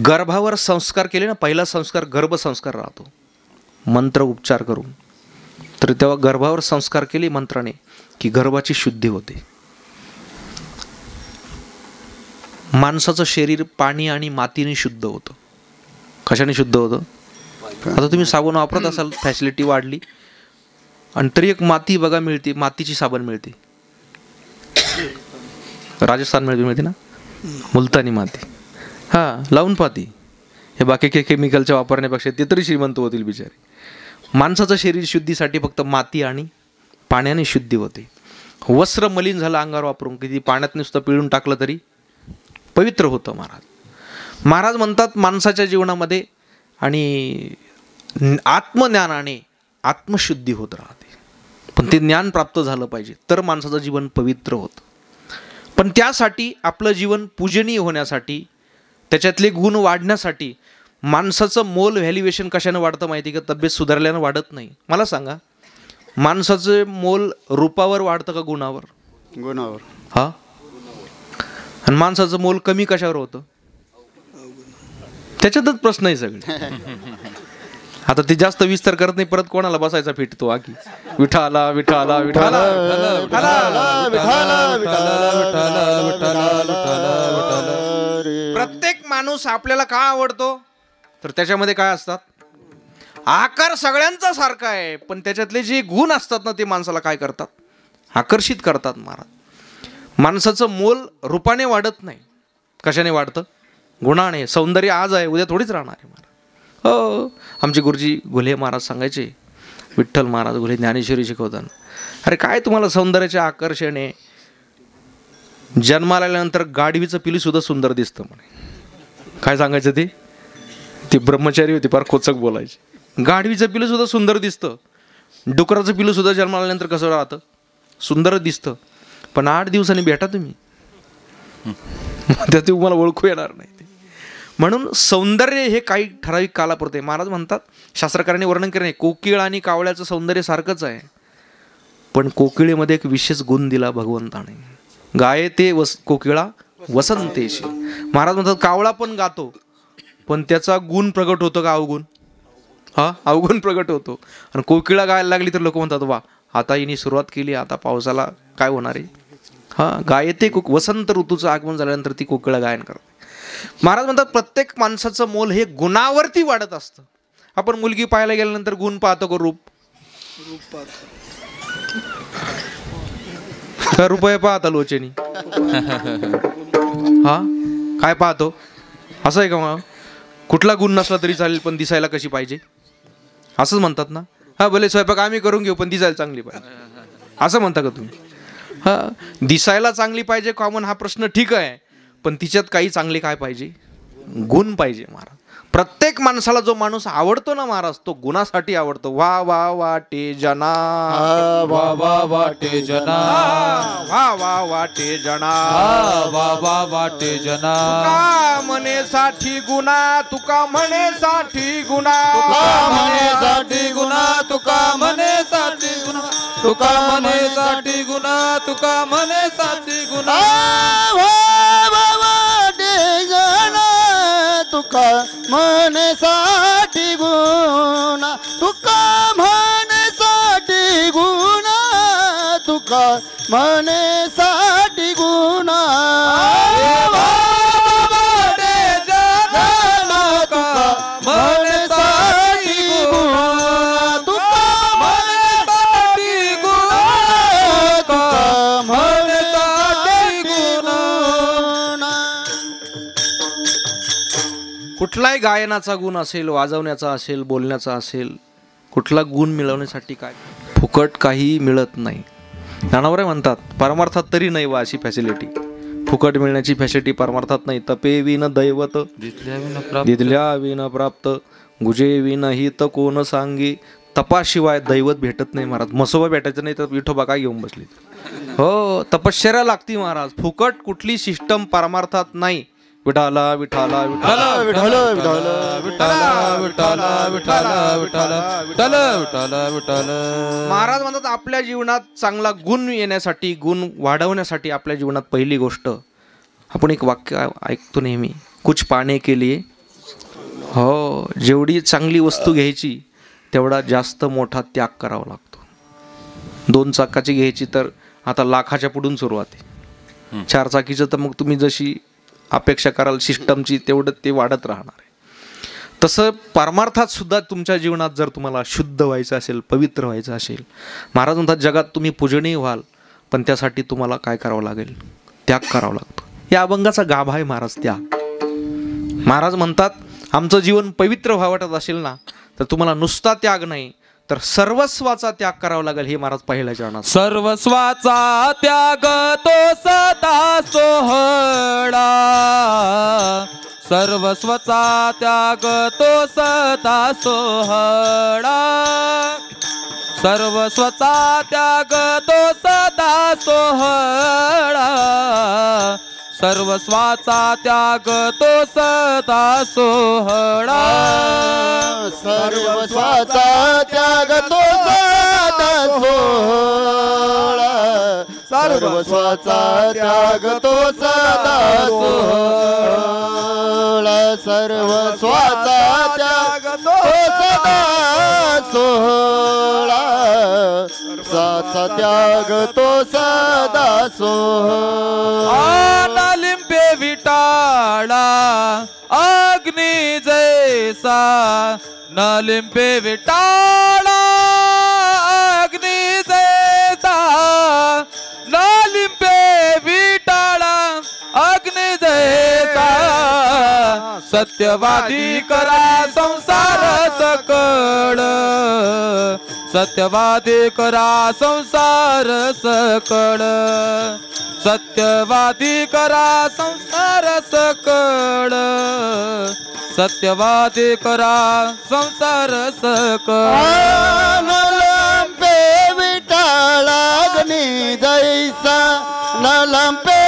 गर्भावर संस्कार केले ना, पहिला संस्कार गर्भसंस्कार राहतो मंत्र उपचार करून, तर तेव्हा गर्भावर संस्कार केले मंत्राने की गर्भाची शुद्धी होते. माणसाचं शरीर पाणी आणि मातीने शुद्ध होतं. कशाने शुद्ध होतं, आता तुम्ही साबण वापरत असाल, फॅसिलिटी वाढली, आणि तरी एक माती बघा मिळते, मातीची साबण मिळते, राजस्थान मिळते ना, मुलतानी माती, हां लावून पाहती. हे बाकी काही केमिकलच्या वापरण्यापेक्षा ते तरी श्रीमंत होतील बिचारे. माणसाचं शरीर शुद्धीसाठी फक्त माती आणि पाण्याने शुद्धी होते. वस्त्र मलिन झालं अंगावर वापरून, किती पाण्यात नुसतं पिळून टाकलं तरी पवित्र होतं. महाराज म्हणतात माणसाच्या जीवनामध्ये आणि आत्मज्ञानाने आत्मशुद्धी होत राहते, पण ते ज्ञान प्राप्त झालं पाहिजे तर माणसाचं जीवन पवित्र होतं. पण त्यासाठी आपलं जीवन पूजनीय होण्यासाठी, त्याच्यातले गुण वाढण्यासाठी माणसाचं मोल व्हॅल्युएशन कशानं वाढतं माहिती का, तब्येत सुधारल्यानं वाढत नाही. मला सांगा, माणसाचं मोल रूपावर वाढतं का गुणावर, गुणावर. हा, आणि माणसाचं मोल कमी कशावर होतं, त्याच्यातच प्रश्न आहे सगळे. आता ते जास्त विस्तार करत नाही, परत कोणाला बसायचा फिटतो आकी विठाला विठाला विठाला. प्रत्येक माणूस आपल्याला का आवडतो, तर त्याच्यामध्ये काय असतात, आकार सगळ्यांचा सारखा आहे, पण त्याच्यातले जे गुण असतात ना ते माणसाला काय करतात, आकर्षित करतात. महाराज माणसाचं मोल रूपाने वाढत नाही, कशाने वाढतं, गुणाने. सौंदर्य आज आहे उद्या थोडीच राहणार आहे महाराज. हो, आमचे गुरुजी घुले महाराज सांगायचे, विठ्ठल महाराज घुले ज्ञानेश्वरी शिकवताना, अरे काय तुम्हाला सौंदर्याचे आकर्षण आहे, जन्माला आल्यानंतर गाढवीचं पिलू सुद्धा सुंदर दिसतं म्हणे. काय सांगायचं ते ब्रह्मचारी होते, फार खोचक बोलायचे. गाढवीचं पिलू सुद्धा सुंदर दिसतं, डुकराचं पिलू सुद्धा जन्माला आल्यानंतर कसं राहतं, सुंदर दिसतं, पण 8 दिवसांनी भेटा तुम्ही, त्या तुम्हाला ओळखू येणार नाही. म्हणून सौंदर्य हे काही ठराविक कालापुरते. महाराज म्हणतात, शास्त्रकारांनी वर्णन केले, कोकिळ आणि कावळ्याचं सौंदर्य सारखंच आहे, पण कोकिळेमध्ये एक विशेष गुण दिला भगवंताने, गाये ते कोकिळा वसंतेशी. महाराज म्हणतात कावळा पण गातो, पण त्याचा गुण प्रगट होतो का अवगुण, हा अवगुण प्रगट होतो. आणि कोकिळा गायला लागली तर लोक म्हणतात वा आता हिने सुरुवात केली, आता पावसाला काय होणार आहे. हा गायते वसंत ऋतूचं आगमन झाल्यानंतर ती कोकिळा गायन करते. महाराज म्हणतात प्रत्येक माणसाचं मोल हे गुणावरती वाढत असतं. आपण मुलगी पाहायला गेल्यानंतर गुण पाहतो का रूप, का रुपये पाहता लोचेनी? हा काय पाहतो? असं आहे का मग? कुठला गुण नसला तरी चालेल पण दिसायला कशी पाहिजे असंच म्हणतात ना. हा भले स्वयंपाक आम्ही करून घेऊ पण दिसायला चांगली पाहिजे असं म्हणता का तुम्ही? हा दिसायला चांगली पाहिजे कॉमन हा प्रश्न ठीक आहे, पण तिच्यात काही चांगले काय पाहिजे? गुण पाहिजे महाराज. प्रत्येक माणसाला जो माणूस आवडतो ना महाराज तो गुणासाठी आवडतो. वा वा वाटे जना, वा वा वाटे जना, वा वा वाटे जना, वा वा वाटे जना. तुका म्हणे साठी गुणा, तुका म्हणे साठी गुणा, तुका म्हणे साठी गुणा, तुका म्हणे साठी गुणा, तुका म्हणे साठी गुणा, तुका म्हणे साठी गुणा. तुका म्हणे साठी गुणा, तुका म्हणे साठी गुणा, तुका म्हणे साठी गुणा. कुठलाही गायनाचा गुण असेल, वाजवण्याचा असेल, बोलण्याचा असेल, कुठला गुण मिळवण्यासाठी काय फुकट काही मिळत नाही. ज्ञानावरे म्हणतात परमार्थात तरी नाही वा अशी फॅसिलिटी. फुकट मिळण्याची फॅसिलिटी परमार्थात नाही. तपे विन दैवत, दिदल्या विन प्राप्त, गुजे विन हित कोण सांगे. तपाशिवाय दैवत भेटत नाही महाराज. मसोबा भेटायचं नाही तर विठोबा काय घेऊन बसली? हो तपश्चर्या लागती महाराज. फुकट कुठली सिस्टम परमार्थात नाही. विठाला विठाला विठाला विठ्ठल विठ्ठल विठाला विठाला विठाला विठाला विठाला विठाला विठाला. महाराज म्हणतात आपल्या जीवनात चांगला गुण येण्यासाठी, गुण वाढवण्यासाठी आपल्या जीवनात पहिली गोष्ट, आपण एक वाक्य ऐकतो नेहमी, कुछ पाने के लिए. हो जेवढी चांगली वस्तू घ्यायची तेवढा जास्त मोठा त्याग करावा लागतो. 2 चाकाची घ्यायची तर आता लाखाच्या पुढून सुरुवात आहे. 4 चाकीचं तर मग तुम्ही जशी अपेक्षा कराल सिस्टमची तेवढं ते वाढत राहणार आहे. तसं परमार्थात सुद्धा तुमच्या जीवनात जर तुम्हाला शुद्ध व्हायचं असेल, पवित्र व्हायचं असेल, महाराज म्हणतात जगात तुम्ही पूजनीय व्हाल पण त्यासाठी तुम्हाला काय करावं लागेल? त्याग करावा लागतो. या अभंगाचा गाभा आहे महाराज त्याग. महाराज म्हणतात आमचं जीवन पवित्र व्हावं असेल ना तर तुम्हाला नुसता त्याग नाही तर सर्वस्वाचा त्याग करावा लागेल. हे महाराज पहिल्या चरणात. सर्वस्वाचा त्याग तो सदा सोहळा, सर्वस्वाचा त्याग तो सदा सोहळा, सर्वस्वाचा त्याग तो सदा सोहळा, सर्वस्वाचा त्याग तो सदा सोहळा, सर्वस्वाचा त्याग तो सदा सोहळा, सर्वस्वाचा त्याग तो सदा सोहळा, सर्वस्वाचा त्याग तो सदा सोहळा, साचा त्याग तो सदा सोहळा. लिंबे विटाळा अग्नी जैसा, न लिंबे विटाळा अग्नी जैसा, न लिंबे विटाळा अग्नी जैसा, सत्यवादी करा संसार सकळ, सत्यवादी करा संसार सकळ, सत्यवादी करा संसार सकळ, सत्यवादी करा संसार सकळ. नलंबे विठाळा अग्नी जैसा, नलंबे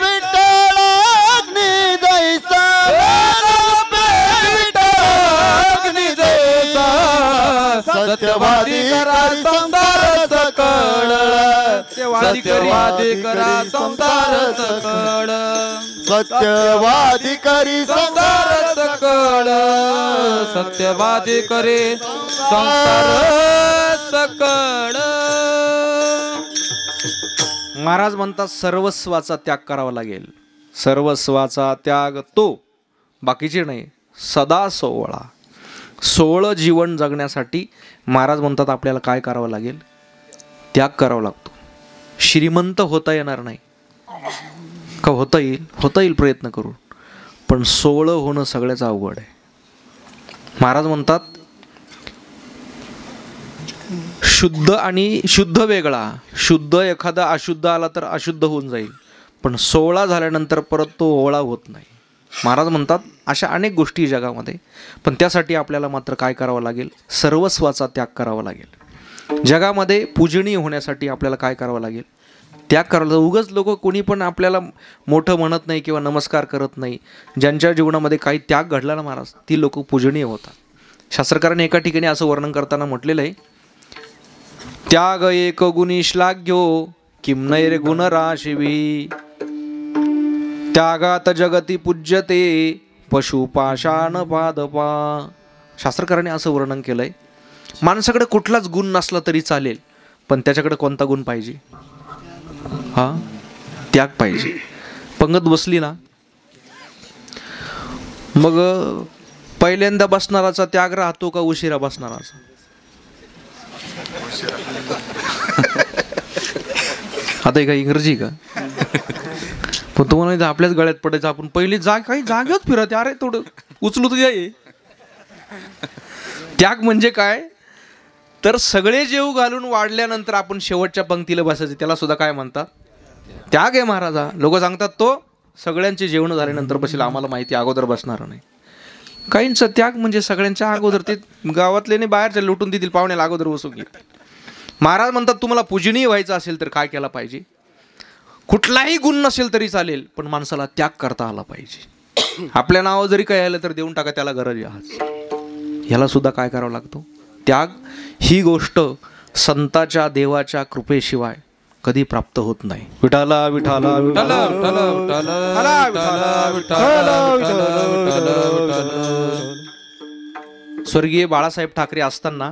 विठाळा अग्नी जैसा, नलंबे विठाळा अग्नी जैसा, सत्यवादी करा संसार सकळ, सत्यवादी करा संसार सकळ, सत्यवादी करी संसार सकळ, सत्यवादी करे संसार सकळ. महाराज म्हणतात सर्वस्वाचा त्याग करावा लागेल. सर्वस्वाचा त्याग तो, बाकीचे नाही, सदा सोहळा. सोहळं जीवन जगण्यासाठी महाराज म्हणतात आपल्याला काय करावं लागेल? त्याग करावा लागतो. श्रीमंत होता येणार नाही का? होता येईल प्रयत्न करून, पण सोहळं होणं सगळ्याच अवघड आहे. महाराज म्हणतात शुद्ध आणि शुद्ध वेगळा. शुद्ध एखादा अशुद्ध आला तर अशुद्ध होऊन जाईल, पण सोहळा झाल्यानंतर परत तो ओहळा होत नाही. महाराज म्हणतात अशा अनेक गोष्टी जगामध्ये, पण त्यासाठी आपल्याला मात्र काय करावं लागेल? सर्वस्वाचा त्याग करावा लागेल. जगामध्ये पूजनीय होण्यासाठी आपल्याला काय करावं लागेल? त्याग करायला. उगाच लोक कोणी पण आपल्याला मोठं म्हणत नाही किंवा नमस्कार करत नाही. ज्यांच्या जीवनामध्ये काही त्याग घडला ना महाराज, ती लोक पूजनीय होतात. शास्त्रकाराने एका ठिकाणी असं वर्णन करताना म्हटलेलं आहे, त्याग एक गुणी श्लाघ्यो किमनैर गुणराशिवी, त्यागात जगती पूज्यते पशुपाषाण पादपा. शास्त्रकाराने असं वर्णन केलंय, माणसाकडे कुठलाच गुण नसला तरी चालेल, पण त्याच्याकडे कोणता गुण पाहिजे? हा, त्याग पाहिजे. पंगत बसली ना, मग पहिल्यांदा बसणाराचा त्याग राहतो का उशिरा बसणाराचा? आता काय इंग्रजी का? पण तुम्हाला आपल्याच गळ्यात पडायचं. आपण पहिले काही जागेच फिरत, अरे थोडं उचलू तर ये. त्याग म्हणजे काय? तर सगळे जेव घालून वाढल्यानंतर आपण शेवटच्या पंक्तीला बसायचं, त्याला सुद्धा काय म्हणतात? त्याग आहे महाराजा. लोक सांगतात तो सगळ्यांचे जेवण झाल्यानंतर बसेल, आम्हाला माहिती अगोदर बसणार नाही. काहींचा त्याग म्हणजे सगळ्यांच्या अगोदर, ते गावातले नाही बाहेरचे लुटून देतील, पाहुण्याला अगोदर बसू घे. महाराज म्हणतात तुम्हाला पूजनीय व्हायचं असेल तर काय केलं पाहिजे? कुठलाही गुण नसेल तरी चालेल, पण माणसाला त्याग करता आला पाहिजे. आपल्या नावावर जरी काय आलं तर देऊन टाका, त्याला गरज आहे. ह्याला सुद्धा काय करावं लागतो? त्याग. ही गोष्ट संताच्या देवाच्या कृपेशिवाय कधी प्राप्त होत नाही. विठाला विठाला विठाला स्वर्गीय बाळासाहेब ठाकरे असताना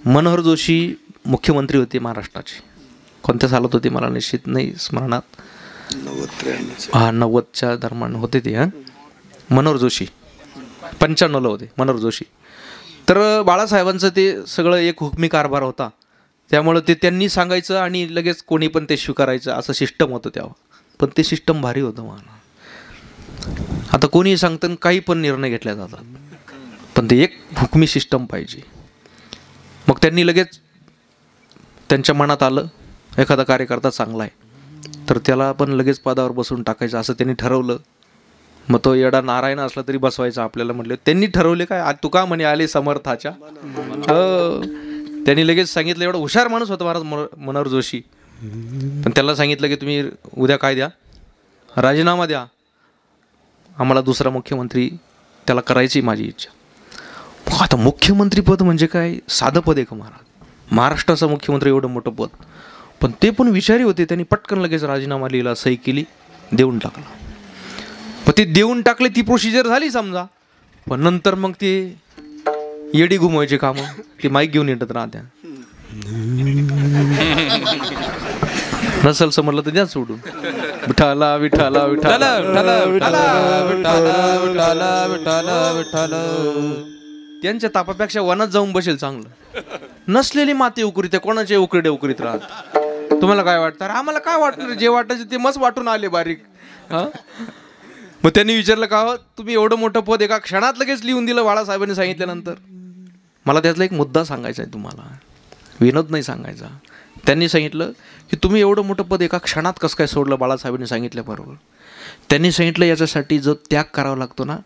मनोहर जोशी मुख्यमंत्री होते महाराष्ट्राचे. कोणत्या सालात होते मला निश्चित नाही स्मरणात. 90च्या दरम्यान होते ते. मनोहर जोशी 95ला होते मनोहर जोशी. तर बाळासाहेबांचं ते सगळं एक हुकमी कारभार होता, त्यामुळं ते त्यांनी सांगायचं आणि लगेच कोणी पण ते स्वीकारायचं, असं सिस्टम होतं तेव्हा. पण ते सिस्टम भारी होतं मला. आता कोणी सांगतं काही पण निर्णय घेतले जातात, पण ते एक हुकमी सिस्टम पाहिजे. मग त्यांनी लगेच त्यांच्या मनात आलं एखादा कार्यकर्ता चांगला आहे तर त्याला पण लगेच पदावर बसून टाकायचं, असं त्यांनी ठरवलं. मग तो येडा नारायण असला तरी बसवायचा आपल्याला. म्हटलं त्यांनी ठरवले काय, आज तुका म्हणे आले समर्थाच्या. त्यांनी लगेच सांगितलं, एवढा हुशार माणूस होता महाराज मनोहर जोशी. पण त्याला सांगितलं की तुम्ही उद्या काय द्या, राजीनामा द्या, आम्हाला दुसरा मुख्यमंत्री त्याला करायची माझी इच्छा. आता मुख्यमंत्रीपद म्हणजे काय साधं पद आहे का महाराज? महाराष्ट्राचा मुख्यमंत्री एवढं मोठं पद. पण ते पण विचारी होते, त्यांनी पटकन लगेच राजीनामा लिहिला, सही केली, देऊन टाकला. पण ते देऊन टाकले, ती प्रोसिजर झाली समजा. पण नंतर मग ते येडी घुमवायचे कामं, ते माईक घेऊन येतात राहत्या. नसल समजलं तर द्या सोडून. विठाला विठाला विठाला विठाला विठाला विठाला विठाला विठाला. त्यांच्या तापापेक्षा वनात जाऊन बसेल चांगलं. नसलेली माती उकरीत, कोणाचे उकरडे उकरीत राहत. तुम्हाला काय वाटतं? आम्हाला काय वाटलं, जे वाटायचं ते मस्त वाटून आले बारीक. मग त्यांनी विचारलं का तुम्ही एवढं मोठं पद एका क्षणात लगेच लिहून दिलं बाळासाहेबांनी सांगितल्यानंतर? मला त्यातला एक मुद्दा सांगायचा आहे तुम्हाला, विनोद नाही सांगायचा. त्यांनी सांगितलं की तुम्ही एवढं मोठं पद एका क्षणात कसं काय सोडलं बाळासाहेबांनी सांगितल्याबरोबर? त्यांनी सांगितलं याच्यासाठी जो त्याग करावा लागतो ना,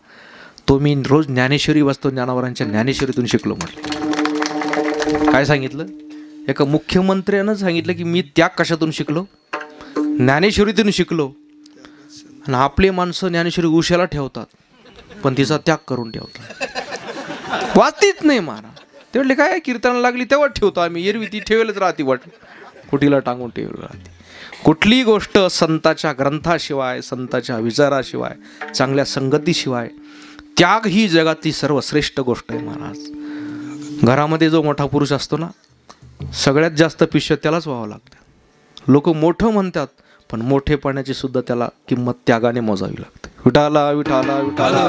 तो मी रोज ज्ञानेश्वरी वाचतो, ज्ञानावरांच्या ज्ञानेश्वरीतून शिकलो. म्हटलं काय सांगितलं? एका मुख्यमंत्र्यानं सांगितलं की मी त्याग कशातून शिकलो? ज्ञानेश्वरीतून शिकलो. आणि आपले माणसं ज्ञानेश्वरी उशाला ठेवतात, पण तिचा त्याग करून ठेवतात, वाचतीच नाही महाराज. ते म्हटले काय कीर्तनाला लागली तेव्हा ठेवतो आम्ही, एरवी ती ठेवेलच राहते, वाट कुठीला टांगून ठेवली राहते. कुठलीही गोष्ट संताच्या ग्रंथाशिवाय, संताच्या विचाराशिवाय, चांगल्या संगतीशिवाय, त्याग ही जगातली सर्वश्रेष्ठ गोष्ट आहे महाराज. घरामध्ये जो मोठा पुरुष असतो ना, सगळ्यात जास्त पिशव्या त्यालाच व्हावं लागतं. लोक मोठं म्हणतात, पण मोठेपणाची सुद्धा त्याला किंमत त्यागाने मोजावी लागते. विठाला विठाला विठाला.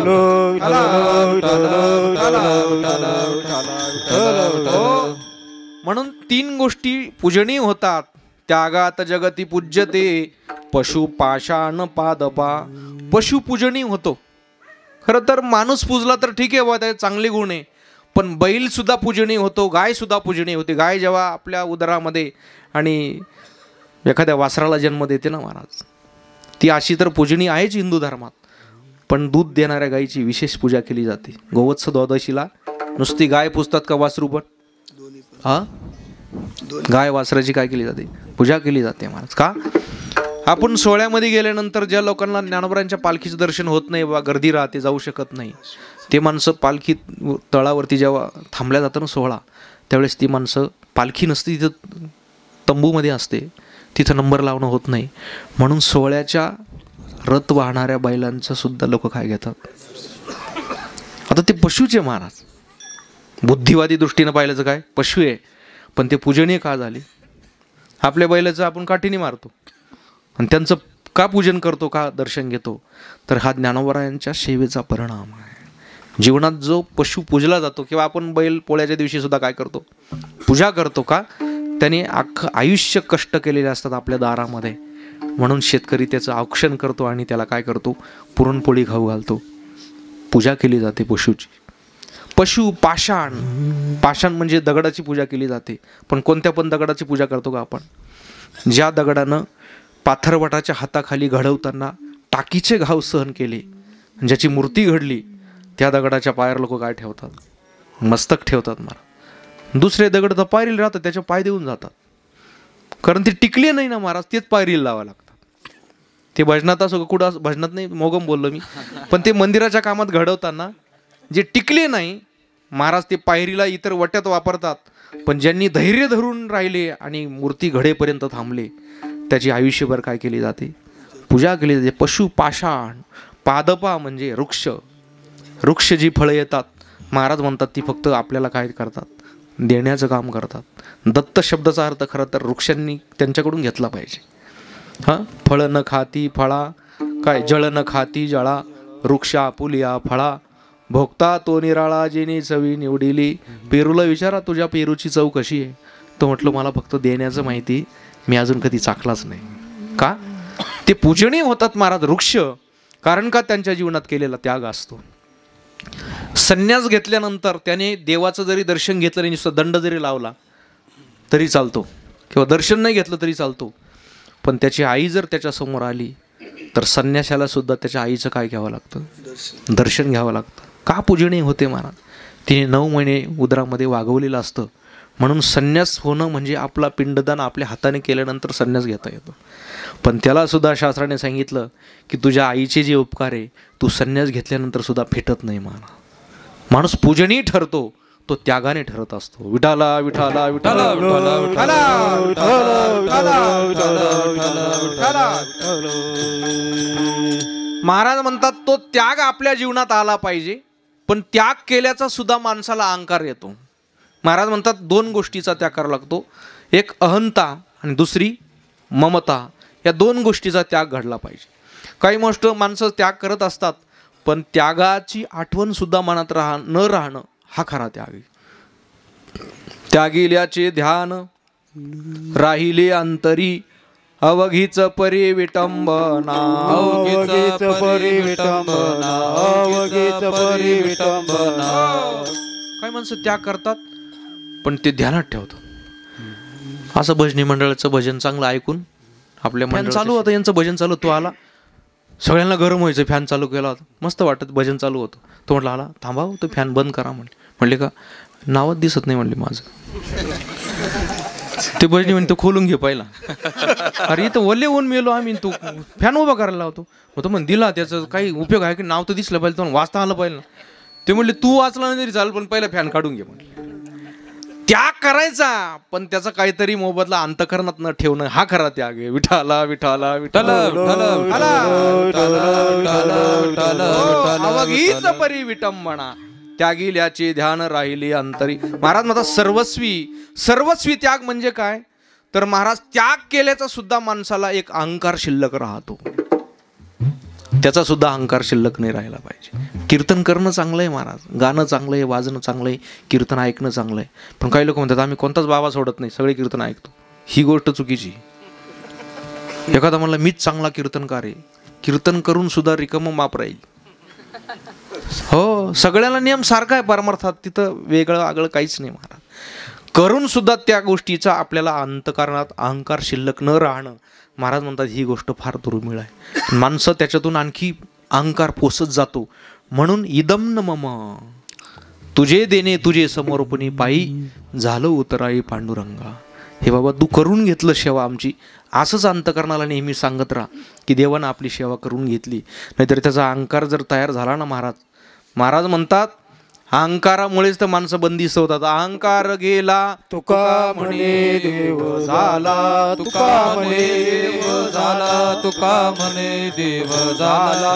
म्हणून 3 गोष्टी पूजनीय होतात: त्यागात जगती पूज्यते पशु पाषाण पादपा. पशु पूजनीय होतो. खरं तर माणूस पूजला तर ठीक आहे, त्याचे चांगले गुण आहे, पण बैल सुद्धा पूजनीय होतो, गाय सुद्धा पूजनीय होते. गाय जेव्हा आपल्या उदरामध्ये आणि एखाद्या वासराला जन्म देते ना महाराज, ती अशी तर पूजनीय आहेच हिंदू धर्मात, पण दूध देणाऱ्या गायीची विशेष पूजा केली जाते. गोवत्स द्वादशीला नुसती गाय पूजतात का वासरू पण? हा, गाय वासराची काय केली जाते? पूजा केली जाते महाराज. का? आपण सोहळ्यामध्ये गेल्यानंतर ज्या लोकांना ज्ञानोबांच्या पालखीचं दर्शन होत नाही, बा गर्दी राहते, जाऊ शकत नाही, ते माणसं पालखी तळावरती जेव्हा थांबल्या जातं ना सोहळा, त्यावेळेस ती माणसं, पालखी नसते तिथं, तंबूमध्ये असते, तिथं नंबर लावणं होत नाही, म्हणून सोहळ्याच्या रथ वाहणाऱ्या बैलांचं सुद्धा लोक काय घेतात. आता ते पशुचे महाराज, बुद्धिवादी दृष्टीनं पाहिलं तर काय पशु आहे, पण ते पूजनीय का झाले? आपल्या बैलाचं आपण काठीने मारतो आणि त्यांचं का पूजन करतो, का दर्शन घेतो? तर हा ज्ञानोबरायांच्या सेवेचा परिणाम आहे. जीवनात जो पशु पूजला जातो, किंवा आपण बैल पोळ्याच्या दिवशी सुद्धा काय करतो, पूजा करतो, का? त्याने अख्खं आयुष्य कष्ट केलेले असतात आपल्या दारामध्ये, म्हणून शेतकरी त्याचं औक्षण करतो आणि त्याला काय करतो, पुरणपोळी खाऊ घालतो. पूजा केली जाते पशुची. पशु पाषाण, पाषाण म्हणजे दगडाची पूजा केली जाते, पण कोणत्या पण दगडाची पूजा करतो का आपण? ज्या दगडानं पाथरवटाच्या हाताखाली घडवताना टाकीचे घाव सहन केले, ज्याची मूर्ती घडली, त्या दगडाच्या पायावर लोक काय ठेवतात? मस्तक ठेवतात महाराज. दुसरे दगड तर पायरीला राहतात, त्याच्या पाय देऊन जातात, कारण ते टिकले नाही ना महाराज, तेच पायरीला लावा लागतात. ते भजनात असो, कुठं भजनात नाही, मोगम बोललो मी, पण ते मंदिराच्या कामात घडवताना जे टिकले नाही महाराज, ते पायरीला इतर वट्यात वापरतात, पण ज्यांनी धैर्य धरून राहिले आणि मूर्ती घडेपर्यंत थांबले, त्याची आयुष्यभर काय केली जाते? पूजा केली जाते. पशु पाषाण पादपा म्हणजे वृक्ष. वृक्ष जी फळं येतात महाराज म्हणतात, ती फक्त आपल्याला काय करतात? देण्याचं काम करतात. दत्त शब्दाचा अर्थ खरं तर वृक्षांनी त्यांच्याकडून घेतला पाहिजे. हां, फळ न खाती फळा, काय जळ न खाती जळा, वृक्षा पुलिया फळा, भोगता तो निराळा जेनी चवी निवडिली. पेरूला विचारा तुझ्या पेरूची चव कशी आहे? तो म्हटलं मला फक्त देण्याचं माहिती, मी अजून कधी चाखलाच नाही. का? ते पूजनीय होतात महाराज वृक्ष, कारण का? त्यांच्या जीवनात केलेला त्याग असतो. संन्यास घेतल्यानंतर त्याने देवाचं जरी दर्शन घेतलं नाही, नुसतं दंड जरी लावला तरी चालतो, किंवा दर्शन नाही घेतलं तरी चालतो, पण त्याची आई जर त्याच्यासमोर आली तर संन्यासाला सुद्धा त्याच्या आईचं काय घ्यावं लागतं? दर्शन घ्यावं लागतं. का पूजनीय होते महाराज? तिने 9 महिने उदरामध्ये वागवलेलं असतं, म्हणून संन्यास होणं म्हणजे आपला पिंडदान आपल्या हाताने केल्यानंतर संन्यास घेता येतो. पण त्याला सुद्धा शास्त्राने सांगितलं की तुझ्या आईचे जे उपकार आहे, तू संन्यास घेतल्यानंतर सुद्धा फेटत नाही. माणूस पूजनीय ठरतो तो त्यागाने ठरत असतो. विठाला विठाला विठाला विठाला विठाला विठाला. महाराज म्हणतात तो त्याग आपल्या जीवनात आला पाहिजे, पण त्याग केल्याचा सुद्धा माणसाला अहंकार येतो. महाराज म्हणतात 2 गोष्टीचा त्याग करावा लागतो, एक अहंता आणि दुसरी ममता. या 2 गोष्टीचा त्याग घडला पाहिजे. काही गोष्ट माणसं त्याग करत असतात, पण त्यागाची आठवण सुद्धा मनात न राहणं हा खरा त्याग. त्यागिल्याचे ध्यान राहिले अंतरी, अवघीच परी विटंबना, अवघीच परी विटंबना, अवघीच परी विटंबना. काही माणसं त्याग करतात पण ते ध्यानात ठेवतात. असं भजनी मंडळाचं भजन चांगलं ऐकून आपल्या फॅन चालू होतं, यांचं भजन चालू, तो आला, सगळ्यांना गरम व्हायचं, फॅन चालू केला होता, मस्त वाटत भजन चालू होतं. तो म्हटलं आला थांबा, तो फॅन बंद करा म्हणले का? नावच दिसत नाही म्हणले माझं. ते भजनी म्हणे तो खोलून घे पहिला. अरे इथं ओले होऊन मेलो आम्ही, तू फॅन उभा करायला लावतो. मग तो म्हण दिला, त्याचा काही उपयोग आहे की? नाव तर दिसलं पाहिजे, तो वाचता आलं पाहिजे ना. ते म्हणले तू वाचला नाही तरी चालेल, पण पहिला फॅन काढून घे म्हणले. त्याग करायचा, पण त्याचा काहीतरी मोबदला अंतःकरणात न ठेवणं हा खरा त्याग आहे. विठाला विठाला विठाला अवघीच परी विटंबना, त्यागिल्याचे ध्यान राहिली अंतरी. महाराज म्हणतात सर्वस्वी त्याग म्हणजे काय? तर महाराज त्याग केल्याचा सुद्धा माणसाला एक अहंकार शिल्लक राहतो, त्याचा सुद्धा अहंकार शिल्लक नाही राहिला पाहिजे. कीर्तन करणं चांगलं आहे महाराज, गाणं चांगलं आहे, वाजणं चांगलं आहे, कीर्तन ऐकणं चांगलं आहे, पण काही लोक म्हणतात आम्ही कोणताच बाबा सोडत नाही, सगळे कीर्तन ऐकतो. ही गोष्ट चुकीची. एखादा म्हणला मीच चांगला कीर्तनकार आहे, कीर्तन करून सुद्धा रिकामं माप राहील. हो, सगळ्याला नियम सारखा आहे परमार्थात, तिथं वेगळं आगळं काहीच नाही महाराज. करून सुद्धा त्या गोष्टीचा आपल्याला अंतःकरणात अहंकार शिल्लक न राहणं, महाराज म्हणतात ही गोष्ट फार दुर्मिळ आहे. माणसं त्याच्यातून आणखी अहंकार पोसत जातो. म्हणून इदम न मम, तुझे देणे तुझे समर्पणी पायी झालं उतराई पांडुरंगा. हे बाबा तू करून घेतलं सेवा आमची, असंच अंतःकरणाला नेहमी सांगत राहा की देवानं आपली सेवा करून घेतली. नाहीतर त्याचा अहंकार जर तयार झाला ना महाराज म्हणतात अहंकारामुळेच तर माणसं बंदिस्त होतात. अहंकार गेला तुका म्हणे देव झाला, तुका म्हणे देव झाला, तुका म्हणे देव झाला.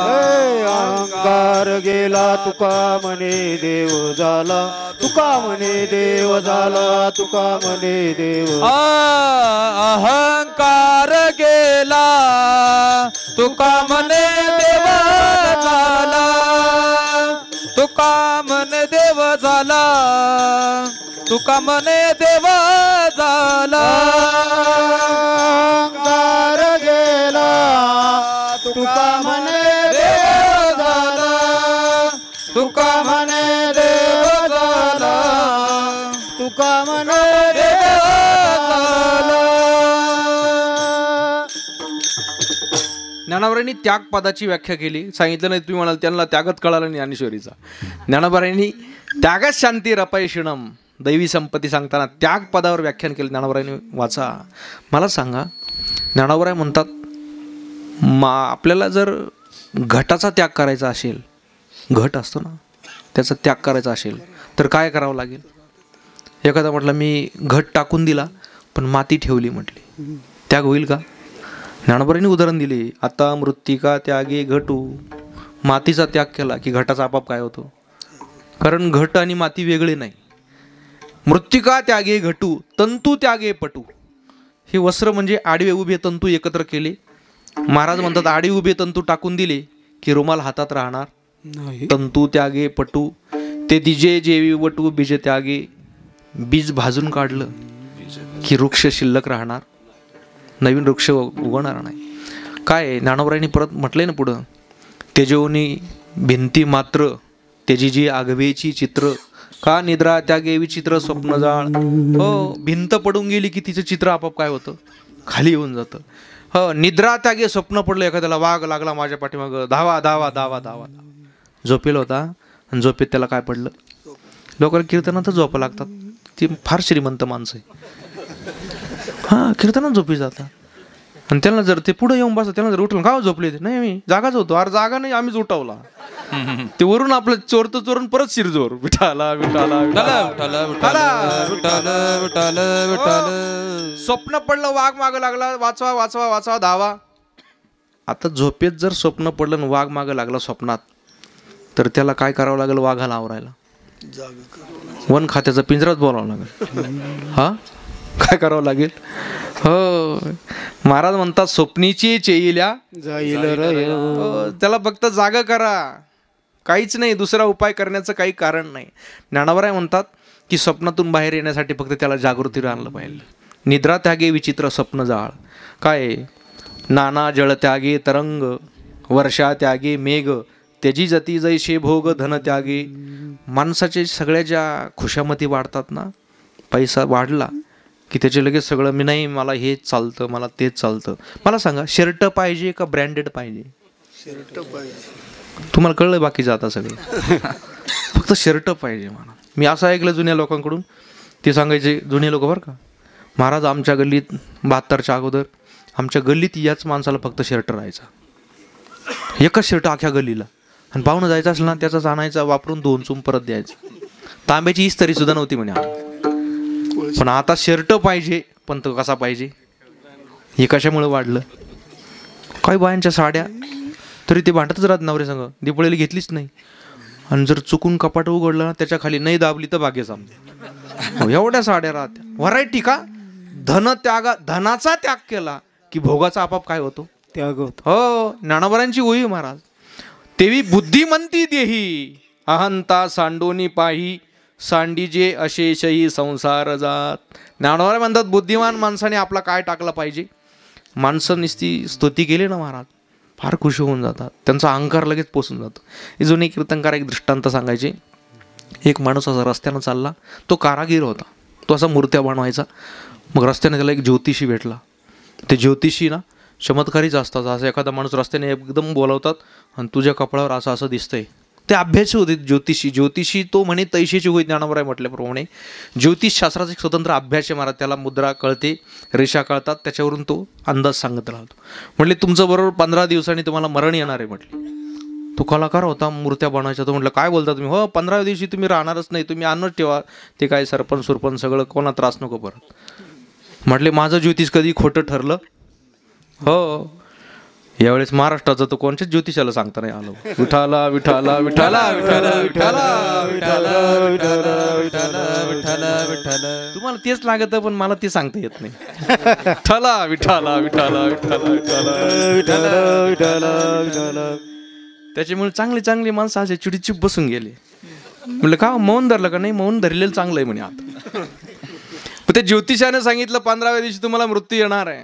अहंकार गेला तुका म्हणे देव झाला, तुका म्हणे देव झाला, तुका म्हणे देव. अहंकार गेला तुका म्हणे देव झाला, तुका म्हणे देव झाला, तुका म्हणे देव झाला. अहंकार गेला तुका म्हणे देव झाला, तुका म्हणे देव झाला, तुका म्हणे देव झाला. ज्ञानोबांनी त्याग पदाची व्याख्या केली. सांगितलं नाही, तुम्ही म्हणाल त्यांना त्यागच कळाला नाही ज्ञानेश्वरीचा. ज्ञानोबांनी त्यागच शांती रपायशिणम, दैवी संपत्ती सांगताना त्याग पदावर व्याख्यान केलं. ज्ञानोबांनी वाचा. मला सांगा, ज्ञानोबा म्हणतात आपल्याला जर घटाचा त्याग करायचा असेल, घट असतो ना त्याचा त्याग करायचा असेल तर काय करावं लागेल? एखादा म्हटलं मी घट टाकून दिला पण माती ठेवली, म्हटली त्याग होईल का? ज्ञानोबांनी उदाहरण दिले, आता मृत्तिका त्यागे घटू. मातीचा त्याग केला की घटाचा आपाप काय होतो? कारण घट आणि माती वेगळे नाही. मृत्तिका त्यागे घटू, तंतू त्यागे पटू. हे वस्त्र म्हणजे आडवे उभे तंतू एकत्र केले. महाराज म्हणतात आडवे उभे तंतू टाकून दिले की रुमाल हातात राहणार. तंतू त्यागे पटू, ते दिजे जेवी वटू बीज त्यागे. बीज भाजून काढलं की वृक्ष शिल्लक राहणार, नवीन वृक्ष उगवणार नाही. काय ज्ञानोबांनी परत म्हटलंय ना पुढं, तेजोनी भिंती मात्र त्याची जी आगवेची चित्र, का निद्रा त्यागे विचित्र स्वप्न जाळ. हो, भिंत पडून गेली की तिचं चित्र आपाप काय होतं? खाली येऊन जातं. हो, निद्रा त्यागे स्वप्न पडलं, एखाद्याला वाघ लागला माझ्या पाठीमागं, धावा धावा धावा धावा. झोपेल होता आणि झोपेत त्याला काय पडलं? लोकांना कीर्तनातच झोपा लागतात, ती फार श्रीमंत माणसं आहे. हां, कीर्तनात झोपी जातात. आणि त्यांना जर ते पुढे येऊन बसतात, त्यांना जर उठलं का झोपले ते, नाही मी जागाच होतो. अरे जागा नाही, आम्हीच उठवला. ते वरून आपलं चोरतो चोरून परत शिरजोर विठाला विठाला विठाला विठाला विठाला. स्वप्न पडलं, वाघ मागं लागला, वाचवा वाचवा वाचवा धावा. आता झोपेत जर स्वप्न पडलं आणि वाघ मागं लागला स्वप्नात, तर त्याला काय करावं लागेल? वाघाला आवरायला वन खात्याचा पिंजराच बोलावं लागेल. हा, काय करावं लागेल? हो, महाराज म्हणतात स्वप्नीची चेईल्या जाईल त्याला फक्त जागा करा, काहीच नाही, दुसरा उपाय करण्याचं काही कारण नाही. ज्ञानोबा म्हणतात की स्वप्नातून बाहेर येण्यासाठी फक्त त्याला जागृतीवर आणलं पाहिजे. निद्रा त्यागे विचित्र स्वप्न जाळ. काय नाना जळ त्यागे तरंग, वर्षा त्यागे मेघ, त्याची जती जैसे भोग धन त्यागे. माणसाचे सगळ्या ज्या खुशामती वाढतात ना, पैसा वाढला की त्याचे लगेच सगळं मी नाही, मला हेच चालतं, मला तेच चालतं. मला सांगा, शर्ट पाहिजे का ब्रँडेड पाहिजे? शर्ट पाहिजे. तुम्हाला कळलं बाकीचं आता सगळं? फक्त शर्ट पाहिजे मला. मी असं ऐकलं जुन्या लोकांकडून, ते सांगायचे जुने लोक बरं का, महाराज आमच्या गल्लीत 72च्या अगोदर आमच्या गल्लीत याच माणसाला फक्त शर्ट राहायचा, एकच शर्ट अख्ख्या गल्लीला. आणि पाहुणं जायचं असलं ना त्याचाच आणायचा, वापरून धुवून चून परत द्यायचं. तांब्याची इस्त्री सुद्धा नव्हती म्हणे. पण आता शर्ट पाहिजे, पण तो कसा पाहिजे? हे कशामुळे वाढलं? काही बायांच्या साड्या तरी ते भांडतच राहत नवरे संग, दिपळीला घेतलीच नाही. आणि जर चुकून कपाट उघडलं ना, त्याच्या खाली नाही दाबली तर भाग्य समजा. एवढ्या साड्या राहत्या. व्हरायटी का? धनाचा त्याग केला की भोगाचा आपाप काय होतो? त्याग होतो. हो, ज्ञानोबांची ओवी महाराज, तेवी बुद्धिमंती देही अहंता सांडोनी पाही, सांडीजे अशेषही संसार जात. ज्ञानोबा म्हणतात बुद्धिमान माणसाने आपला काय टाकला पाहिजे? माणसं नुसती स्तुती केली ना महाराज, फार खुश होऊन जातात, त्यांचा अहंकार लगेच पोचून जातो. हे जुने कीर्तनकार एक दृष्टांत सांगायचे. एक माणूस असा रस्त्यानं चालला, तो कारागीर होता, तो असा मूर्त्या बनवायचा. मग रस्त्याने त्याला एक ज्योतिषी भेटला. ते ज्योतिषी ना चमत्कारीच असतात. असं एखादा माणूस रस्त्याने एकदम बोलवतात आणि तुझ्या कपाळावर असं असं दिसतंय. ते अभ्यासू होते ज्योतिषी तो म्हणे तैशीची होई ज्ञानोबराय म्हटल्याप्रमाणे ज्योतिषशास्त्राचा एक स्वतंत्र अभ्यास आहे महाराज. त्याला मुद्रा कळते, रेषा कळतात, त्याच्यावरून तो अंदाज सांगत राहतो. म्हटले तुमचं बरोबर 15 दिवसांनी तुम्हाला मरण येणार आहे म्हटले. तो कलाकार होता मूर्त्या बनवायचा. तो म्हटलं काय बोलता तुम्ही? हो 15 दिवशी तुम्ही राहणारच नाही, तुम्ही आणच ठेवा. ते काय सरपण सुरपण सगळं, कोणा त्रास नको परत. म्हटले माझं ज्योतिष कधी खोटं ठरलं? हो. यावेळेस महाराष्ट्राचं तो कोणत्याच ज्योतिषाला सांगता नाही आलो. विठाला विठाला विठाला विठाला विठाला विठाला विठाला विठाला. तुम्हाला तेच लागत पण मला ते सांगता येत नाही. विठाला विठाला विठाला विठाला विठाला विठाला. त्याच्यामुळे चांगली चांगली माणसं असे चिडीचूप बसून गेले. म्हणलं का मौन धरलं का? नाही, मौन धरलेलं चांगलं आहे म्हणे. आता पण त्या ज्योतिषाने सांगितलं 15व्या दिवशी तुम्हाला मृत्यू येणार आहे.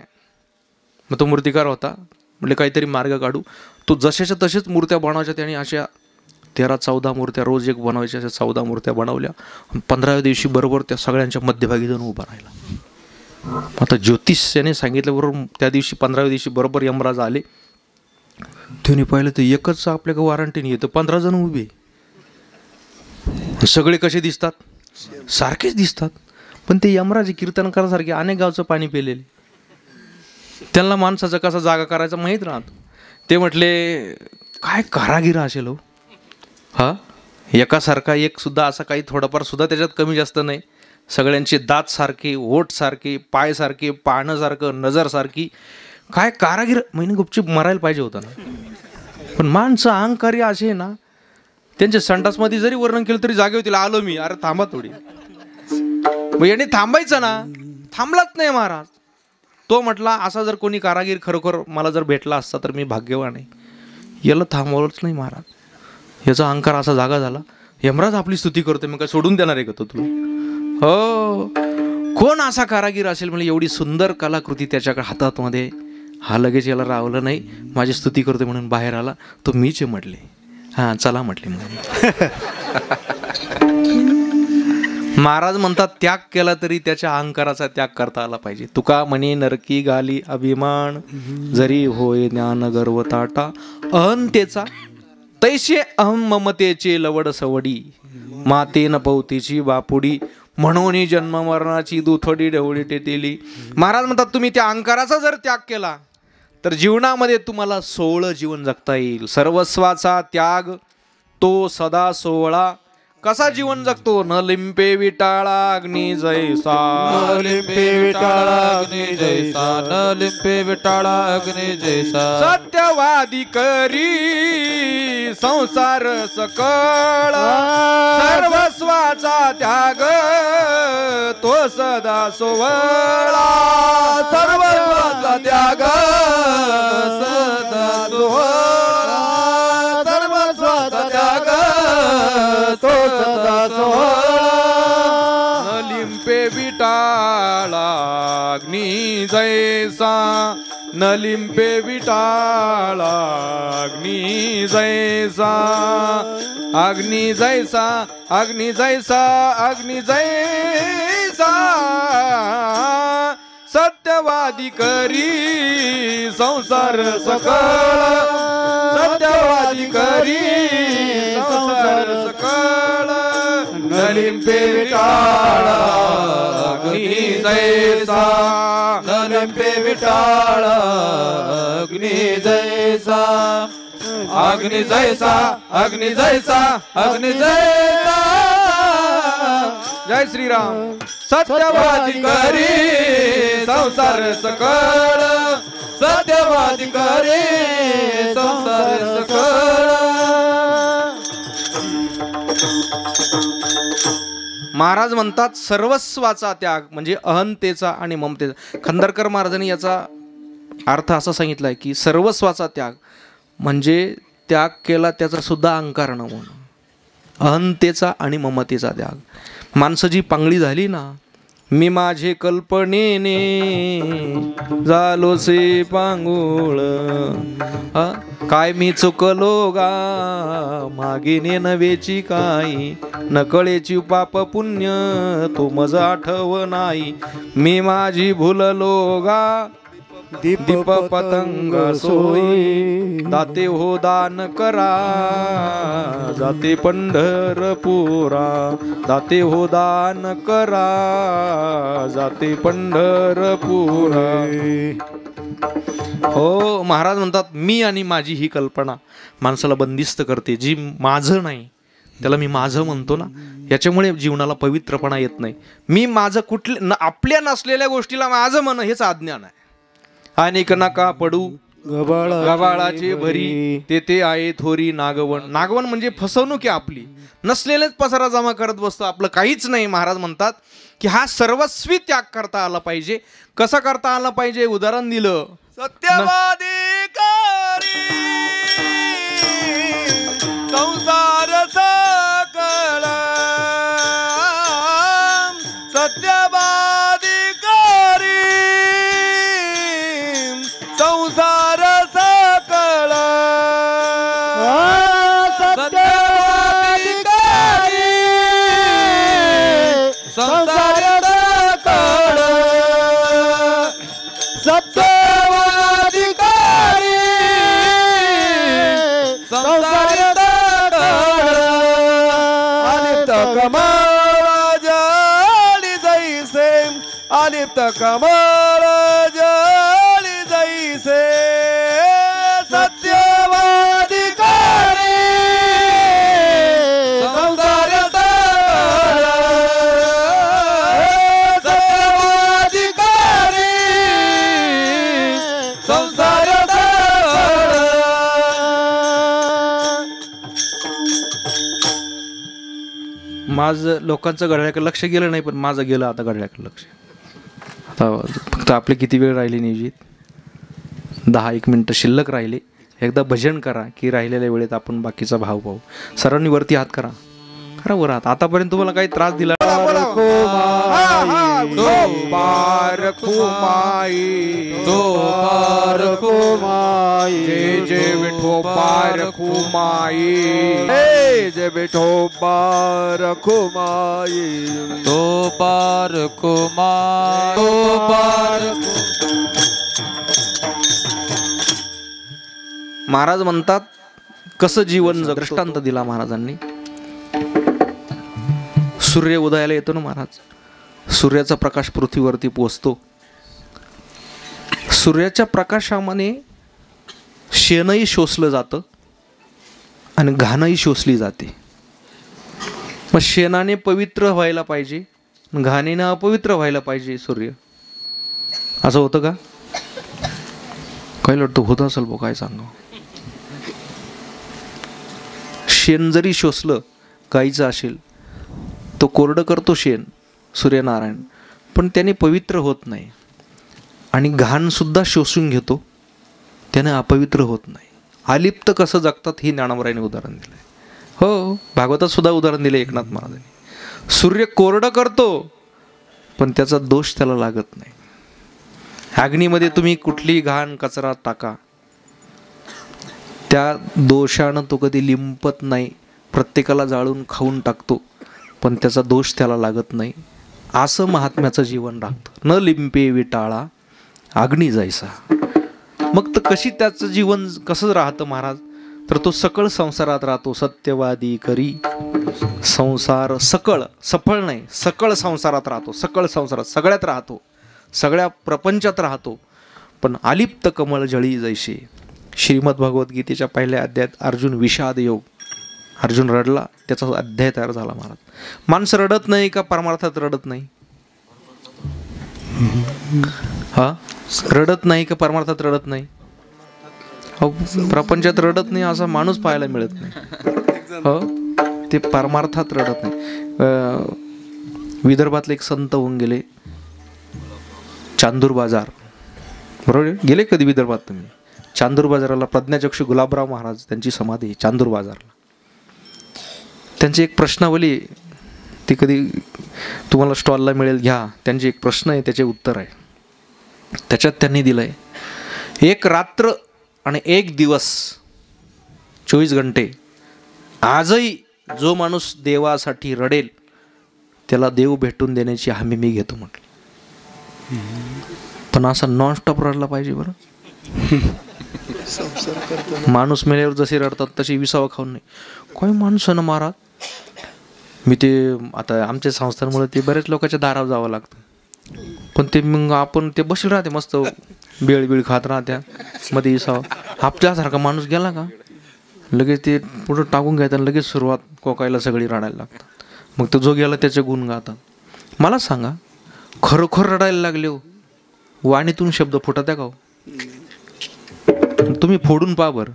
मग तो मूर्तिकार होता. म्हणजे काहीतरी मार्ग काढू. तो जशाच्या तसेच मूर्त्या बनवायच्या. त्याने अशा 13-14 मूर्त्या रोज एक बनवायच्या. अशा 14 मूर्त्या बनवल्या. 15व्या दिवशी बरोबर त्या सगळ्यांच्या मध्यभागी जाऊन उभा राहिला. आता ज्योतिषाने सांगितल्याबरोबर त्या दिवशी 15व्या दिवशी बरोबर यमराज आले. त्याने पाहिलं तर एकच आपल्या वॉरंटीने येतं, 15 जण उभे. सगळे कसे दिसतात? सारखेच दिसतात. पण ते यमराज कीर्तनकारासारखे अनेक गावचं पाणी पेलेले. त्यांना माणसाचा कसा जागा करायचा माहीत राहतो. ते म्हटले काय कारागिर असेल हो हा, एकासारखा एक सुद्धा असा काही थोडाफार सुद्धा त्याच्यात कमी जास्त नाही. सगळ्यांचे दात सारखे, ओठ सारखे, पाय सारखे, पाहणं सारखं, नजर सारखी. काय कारागीर महिने गुपचूप मरायला पाहिजे होता ना. पण माणसं अहंकारी असे ना, त्यांच्या संडासमध्ये जरी वर्णन केलं तरी जागे होतील. आलो मी, अरे थांबा थोडी. मग याने थांबायचं ना, थांबलाच नाही महाराज. तो म्हटला असा जर कोणी कारागीर खरोखर मला जर भेटला असता तर मी भाग्यवान आहे. याला थांबवलंच नाही महाराज. याचा अहंकार असा जागा झाला. यमराज आपली स्तुती करतोय, मग काय सोडून देणार आहे का तो तुला? हो. कोण असा कारागीर असेल म्हणजे एवढी सुंदर कलाकृती त्याच्याकडे हातात मध्ये. हा लगेच याला रावलं नाही, माझी स्तुती करतोय म्हणून बाहेर आला. तो मीच म्हटले. हां चला म्हटले. महाराज म्हणतात त्याग केला तरी त्याच्या अहंकाराचा त्याग करता आला पाहिजे. तुका म्हणे नरकी गाली अभिमान, जरी होय ज्ञान गर्व ताटा. अहंतेचा तैसे अहम ममतेचे लवड सवडी, मातेन पवतीची बापुडी, म्हणून जन्म मरणाची दुथडी ढवळी टेटेली. महाराज म्हणतात तुम्ही त्या अहंकाराचा जर त्याग केला तर जीवनामध्ये तुम्हाला सोहळं जीवन जगता येईल. सर्वस्वाचा त्याग तो सदा सोहळा. कसा जीवन जगतो? न लिंपे विटाळा अग्नी जैसा, न लिंपे विटाळा अग्नी जैसा, न लिंपे विटाळा अग्नी जैसा. सत्यवादी करी संसार सकळ, सर्वस्वाचा त्याग तो सदा सोहळा. सर्वस्वाचा त्याग सदा सोहळा, सर्वस्वाचा त्याग तो सदा सोहळा. न लिंपे विटाळा अग्नी जैसा, न लिंपे विटाळा अग्नी जैसा, अग्नी जैसा, अग्नी जैसा, अग्नी जैसा. सत्यवादी करी संसार सकळ, सत्यवादी करी संसार सकळ. न लिंपे विटाळा अग्नी जैसा, न लिंपे विटाळा अग्नी जैसा, अग्नी जैसा, अग्नी जैसा, अग्नी जैसा. जय श्रीराम. सत्यवादी करी संसार सकळ, सत्यवादी करी संसार सकळ. महाराज म्हणतात सर्वस्वाचा त्याग म्हणजे अहंतेचा आणि ममतेचा. खंदरकर महाराजांनी याचा अर्थ असा सांगितलाय की सर्वस्वाचा त्याग म्हणजे त्याग केला त्याचा सुद्धा अहंकार न म्हणून. अहंतेचा आणि ममतेचा त्याग. माणसं जी पांगळी झाली ना, मी माझे कल्पनेने झालोसे पांगुळ. काय मी चुकलो गा मागेने नवेची काही, नकळेची पाप पुण्य तो मज आठव नाही. मी माझी भुललो गा दीप पतंग सोयी, दाते हो दान करा जाते पंढरपुरा. दाते हो दान करा जाते पंढरपुरा. हो, महाराज म्हणतात मी आणि माझी ही कल्पना माणसाला बंदिस्त करते. जी माझं नाही त्याला मी माझं म्हणतो ना, याच्यामुळे जीवनाला पवित्रपणा येत नाही. मी माझं आपल्या नसलेल्या गोष्टीला माझं म्हण हेच अज्ञान आहे. अनेक नका पडू गबाळाचे भरी, तेथे आहे थोरी नागवण. नागवण म्हणजे फसवणूक आहे आपली. नसलेलेच पसारा जमा करत बसतो, आपलं काहीच नाही. महाराज म्हणतात की हा सर्वस्वी त्याग करता आला पाहिजे. कसा करता आला पाहिजे? उदाहरण दिलं. सत्यवादी कारी संसार सकळ, सत्यवादी कारी संसार सकळ. सत्यवादी कारी संसार सकळ. सत्यवादी कारी संसार सकळ. अलिप्त कमळ जळी जैसे, अलिप्त कमळ जळी जैसे. सत्यवादी कारी संसार सकळ. सत्यवादी कारी संसार सकळ. माझं लोकांचं घड्याळाकडे लक्ष गेलं नाही, पण माझं गेलं आता घड्याळाकडे लक्ष. आता फक्त आपले किती वेळ राहिले नियोजित? 10-1 मिनिटं शिल्लक राहिले. एकदा भजन करा की राहिलेल्या वेळेत आपण बाकीचा भाव पाहू. सर्वांनी वरती हात करा, करा वर हात. आतापर्यंत तुम्हाला काही त्रास दिला? दो बार खुमाई, दो पार खुमाई. जय जय विठोबार खुमाई, जय विठोबार खुमाई. दो पार कुमार, दो पार. महाराज म्हणतात कसं जीवन दृष्टांत दिला महाराजांनी. सूर्य उदयाला येतो ना महाराज, सूर्याचा प्रकाश पृथ्वीवरती पोचतो. सूर्याच्या प्रकाशामध्ये शेणही शोषलं जातं आणि घाणही शोषली जाते. मग शेणाने पवित्र व्हायला पाहिजे, घाणीने अपवित्र व्हायला पाहिजे. सूर्य असं होतं का? काय वाटतं होत असेल बघ, काय सांगा. शेण जरी शोषलं गाईचं असेल, तो कोरडं करतो शेण सूर्यनारायण, पण त्याने पवित्र होत नाही. आणि घाणसुद्धा शोषून घेतो, त्याने अपवित्र होत नाही. अलिप्त कसं जगतात हे ज्ञानोबरायाने उदाहरण दिलं आहे. हो, भागवतात सुद्धा उदाहरण दिलं एकनाथ महाराजांनी. सूर्य कोरडं करतो पण त्याचा दोष त्याला लागत नाही. अग्नीमध्ये तुम्ही कुठली घाण कचरा टाका, त्या दोषानं तो कधी लिंपत नाही. प्रत्येकाला जाळून खाऊन टाकतो पण त्याचा दोष त्याला लागत नाही. असं महात्म्याचं जीवन राहतं. न लिंपे विटाळा अग्नी जायसा. मग तर कशी त्याचं जीवन कसं राहतं महाराज? तर तो सकळ संसारात राहतो. सत्यवादी करी संसार सकळ, सफळ नाही, सकळ संसारात राहतो. सकळ संसारात सगळ्यात राहतो, सगळ्या प्रपंचात राहतो. पण अलिप्त कमळ जळी जैसे. श्रीमद भगवद्गीतेच्या पहिल्या अध्यायात अर्जुन विषाद योग, अर्जुन रडला, त्याचा अध्याय तयार झाला महाराज. माणसं रडत नाही का परमार्थात रडत नाही? हा, रडत नाही का परमार्थात रडत नाही? हो, प्रपंचात रडत नाही असा माणूस पाहायला मिळत नाही. हो, ते परमार्थात रडत नाही. विदर्भातले एक संत होऊन गेले, चांदूर बाजार, बरोबर गेले कधी विदर्भात तुम्ही? चांदूर बाजाराला प्रज्ञाचक्षू गुलाबराव महाराज त्यांची समाधी आहे चांदूर बाजारला. त्यांची एक प्रश्नावली ती कधी तुम्हाला स्टॉलला मिळेल, घ्या. त्यांचे एक प्रश्न आहे, त्याचे उत्तर आहे. त्याच्यात त्यांनी दिलं आहे, 1 रात्र आणि 1 दिवस 24 घंटे. आजही जो माणूस देवासाठी रडेल त्याला देव भेटून देण्याची हमी मी घेतो म्हटलं. पण असा नॉनस्टॉप रडला पाहिजे बरं. माणूस मेल्यावर जसे रडतात तशी विसावा खाऊन नाही. काही माणसानं मारा. मी ते आता आमच्या संस्थांमुळे ते बऱ्याच लोकांच्या दारावर जावं लागतं. पण ते मग आपण ते बसले राहते मस्त बेळ खात राहत्या मध्ये विसावा. आपल्यासारखा माणूस गेला का लगेच ते पुढं टाकून घ्यायचं, लगेच सुरुवात कोकायला सगळी रडायला लागतात. मग तो जो गेला त्याचे गुण गातात. मला सांगा, खरोखर रडायला लागले हो, वाणीतून शब्द फुटत आहे का हो? तुम्ही फोडून पहा बरं.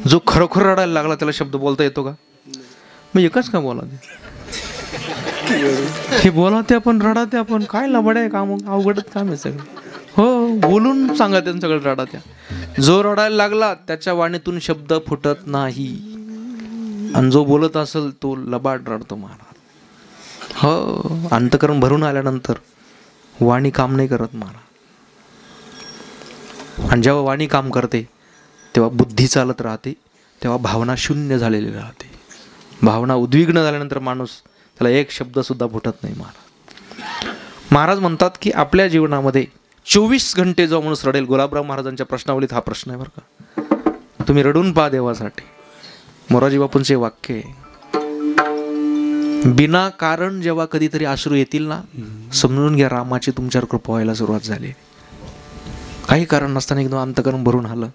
जो खरोखर रडायला लागला त्याला शब्द बोलता येतो का? मग एकच का बोला हे बोला ते आपण रडा ते आपण काय लबड आहे काम, अवघडच काम आहे सगळं. हो, बोलून सांगा त्यांनी सगळं रडा त्या. जो रडायला लागला त्याच्या वाणीतून शब्द फुटत नाही, आणि जो बोलत असेल तो लबाड रडतो महाराज. हो, अंतकरण भरून आल्यानंतर वाणी काम नाही करत महाराज. आणि जेव्हा वाणी काम करते तेव्हा बुद्धी चालत राहते, तेव्हा भावना शून्य झालेली राहते. भावना उद्विग्न झाल्यानंतर माणूस त्याला एक शब्द सुद्धा फुटत नाही महाराज. महाराज म्हणतात की आपल्या जीवनामध्ये 24 घंटे जो माणूस रडेल, गुलाबराव महाराजांच्या प्रश्नावलीत हा प्रश्न आहे बरं का. तुम्ही रडून पहा देवासाठी. मोरारजी बापूंचे वाक्य आहे, बिना कारण जेव्हा कधीतरी अश्रू येतील ना, समजून घ्या रामाची तुमच्यावर कृपा व्हायला सुरुवात झाली. काही कारण नसताना एकदम अंतकरण भरून आलं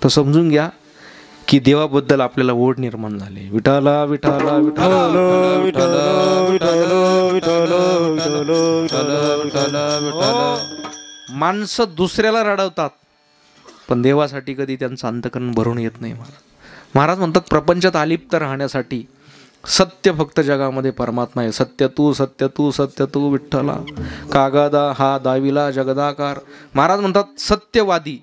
तर समजून घ्या की देवाबद्दल आपल्याला ओढ निर्माण झाली. विठाला विठाला विठाला विठाला. माणसं दुसऱ्याला रडवतात पण देवासाठी कधी त्यांचं अंतकरण भरून येत नाही. महाराज म्हणतात, प्रपंचात अलिप्त राहण्यासाठी सत्य फक्त जगामध्ये परमात्मा आहे. सत्य तू सत्य तू सत्य तू विठ्ठला, कागदा हा दाविला जगदाकार. महाराज म्हणतात, सत्यवादी,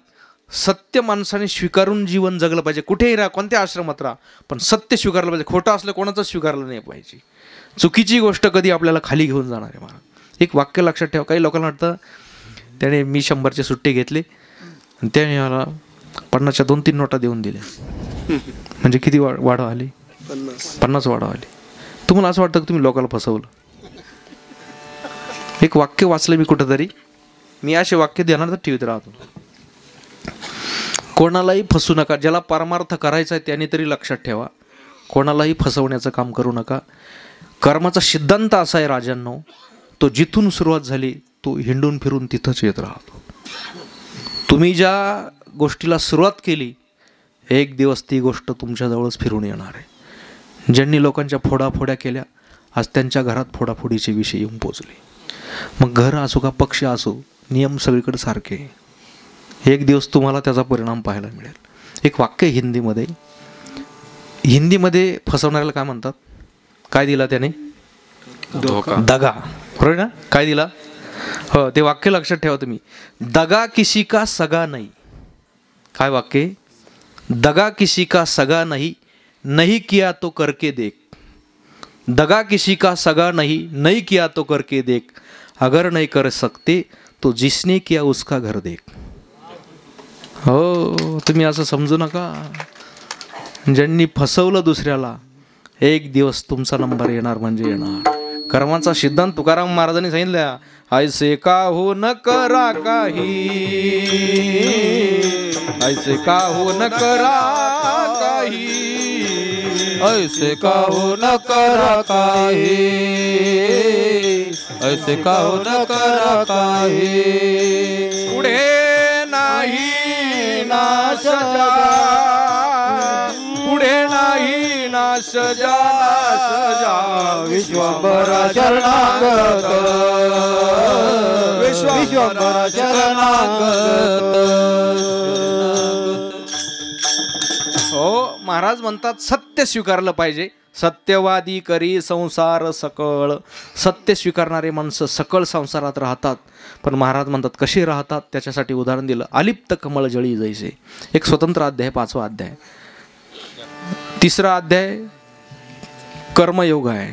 सत्य माणसाने स्वीकारून जीवन जगलं पाहिजे. कुठेही राहा, कोणत्या आश्रमात राहा, पण सत्य स्वीकारलं पाहिजे. खोटं असलं कोणाचं स्वीकारलं नाही पाहिजे. चुकीची गोष्ट कधी आपल्याला खाली घेऊन जाणार आहे. महाराज एक वाक्य लक्षात ठेवा. काही लोकांना वाटतं त्याने मी 100चे सुट्टे घेतले आणि त्याने मला 50च्या 2-3 नोटा देऊन दिल्या, म्हणजे किती वाढ आली? 50 वाढ आली. तुम्हाला असं वाटतं की तुम्ही लोकांना फसवलं? एक वाक्य वाचलं मी कुठंतरी, मी असे वाक्य देणार तर ठेवत राहतो. कोणालाही फसू नका. ज्याला परमार्थ करायचा आहे त्याने तरी लक्षात ठेवा, कोणालाही फसवण्याचं काम करू नका. कर्माचा सिद्धांत असा आहे राजांनो, तो जिथून सुरुवात झाली तो हिंडून फिरून तिथंच येत राहतो. तुम्ही ज्या गोष्टीला सुरुवात केली एक दिवस ती गोष्ट तुमच्याजवळच फिरून येणार आहे. ज्यांनी लोकांच्या फोडाफोड्या केल्या आज त्यांच्या घरात फोडाफोडीचे विषय येऊन पोचले. मग घर असो का पक्ष असो, नियम सगळीकडे सारखे. एक दिवस तुम्हाला त्याचा परिणाम पाहायला मिळेल. एक वाक्य हिंदीमध्ये फसवणाऱ्याला काय म्हणतात? काय दिला त्याने? धोका, दगा. बरोबर ना? काय दिला? हो, ते वाक्य लक्षात ठेवा तुम्ही. दगा किसी का सगा नहीं. काय वाक्य? दगा किसी का सगा नहीं, नहीं किया तो करके देख. दगा किसी का सगा नहीं, नहीं किया तो करके देख. अगर नहीं कर सकते तो जिसने किया उसका घर देख. हो, तुम्ही असं समजू नका. ज्यांनी फसवलं दुसऱ्याला, एक दिवस तुमचा नंबर येणार म्हणजे येणार. कर्माचा सिद्धांत तुकाराम महाराजांनी सांगितलं, ऐसे का हो न करा काही, ऐसे का हो न करा काही, ऐसे का हो न करा काही, ऐसे का हो न करा काही. पुढे नाही नाश जा, पुढे नाही नाश जा, नाश जा. विश्वंभरा शरणागत, विश्वंभरा शरणागत. हो, महाराज म्हणतात सत्य स्वीकारलं पाहिजे. सत्यवादी करी संसार सकळ. सत्य स्वीकारणारे माणसं सकळ संसारात राहतात. पण महाराज म्हणतात कसे राहतात त्याच्यासाठी उदाहरण दिलं. अलिप्त कमळ जळी जैसे. एक स्वतंत्र अध्याय, 5वा अध्याय. 3रा अध्याय कर्मयोग आहे.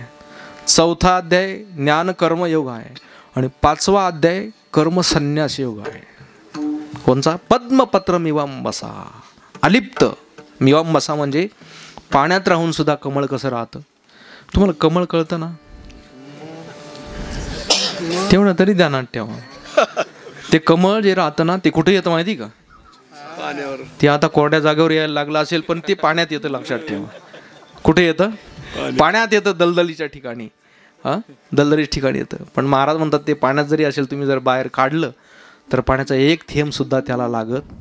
चौथा अध्याय ज्ञान कर्म योग आहे आणि 5वा अध्याय कर्म संन्यास योग आहे. कोणचा? पद्मपत्र मिवांबसा, अलिप्त. मिवांबसा म्हणजे पाण्यात राहून सुद्धा कमळ कसं राहतं. तुम्हाला कमळ कळतं ना, तेवढं तरी ध्यानात ठेवा. ते कमळ जे राहतं ना ते कुठे येतं माहिती का? ते आता कोरड्या जागेवर यायला लागलं असेल पण ते पाण्यात येतं, लक्षात ठेवा. कुठे येतं? पाण्यात येतं, दलदलीच्या ठिकाणी. दलदलीच्या ठिकाणी येतं. पण महाराज म्हणतात ते पाण्यात जरी असेल, तुम्ही जर बाहेर काढलं तर पाण्याचा एक थेंब सुद्धा त्याला लागत.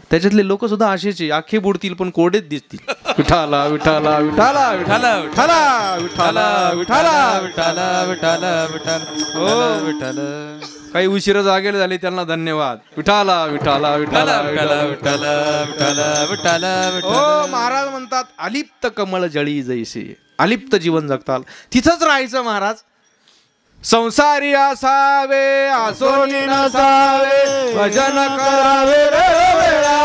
त्याच्यातले लोक सुद्धा असेच आखे बुडतील पण कोरडेच दिसतील. विठाला विठाला विठाला विठाला विठाला विठाला विठाला विठाला विठाला विठाला विठाला. काही उशीर जागेले झाले त्यांना धन्यवाद. विठाला विठाला विठाला विठाला विठाला विठाला विठाला. हो, महाराज म्हणतात अलिप्त कमळ जळी जैसे. अलिप्त जीवन जगताल तिथंच राहायचं महाराज. संसारी असावे आसोनी नसावे, भजन करावे रे वेळा,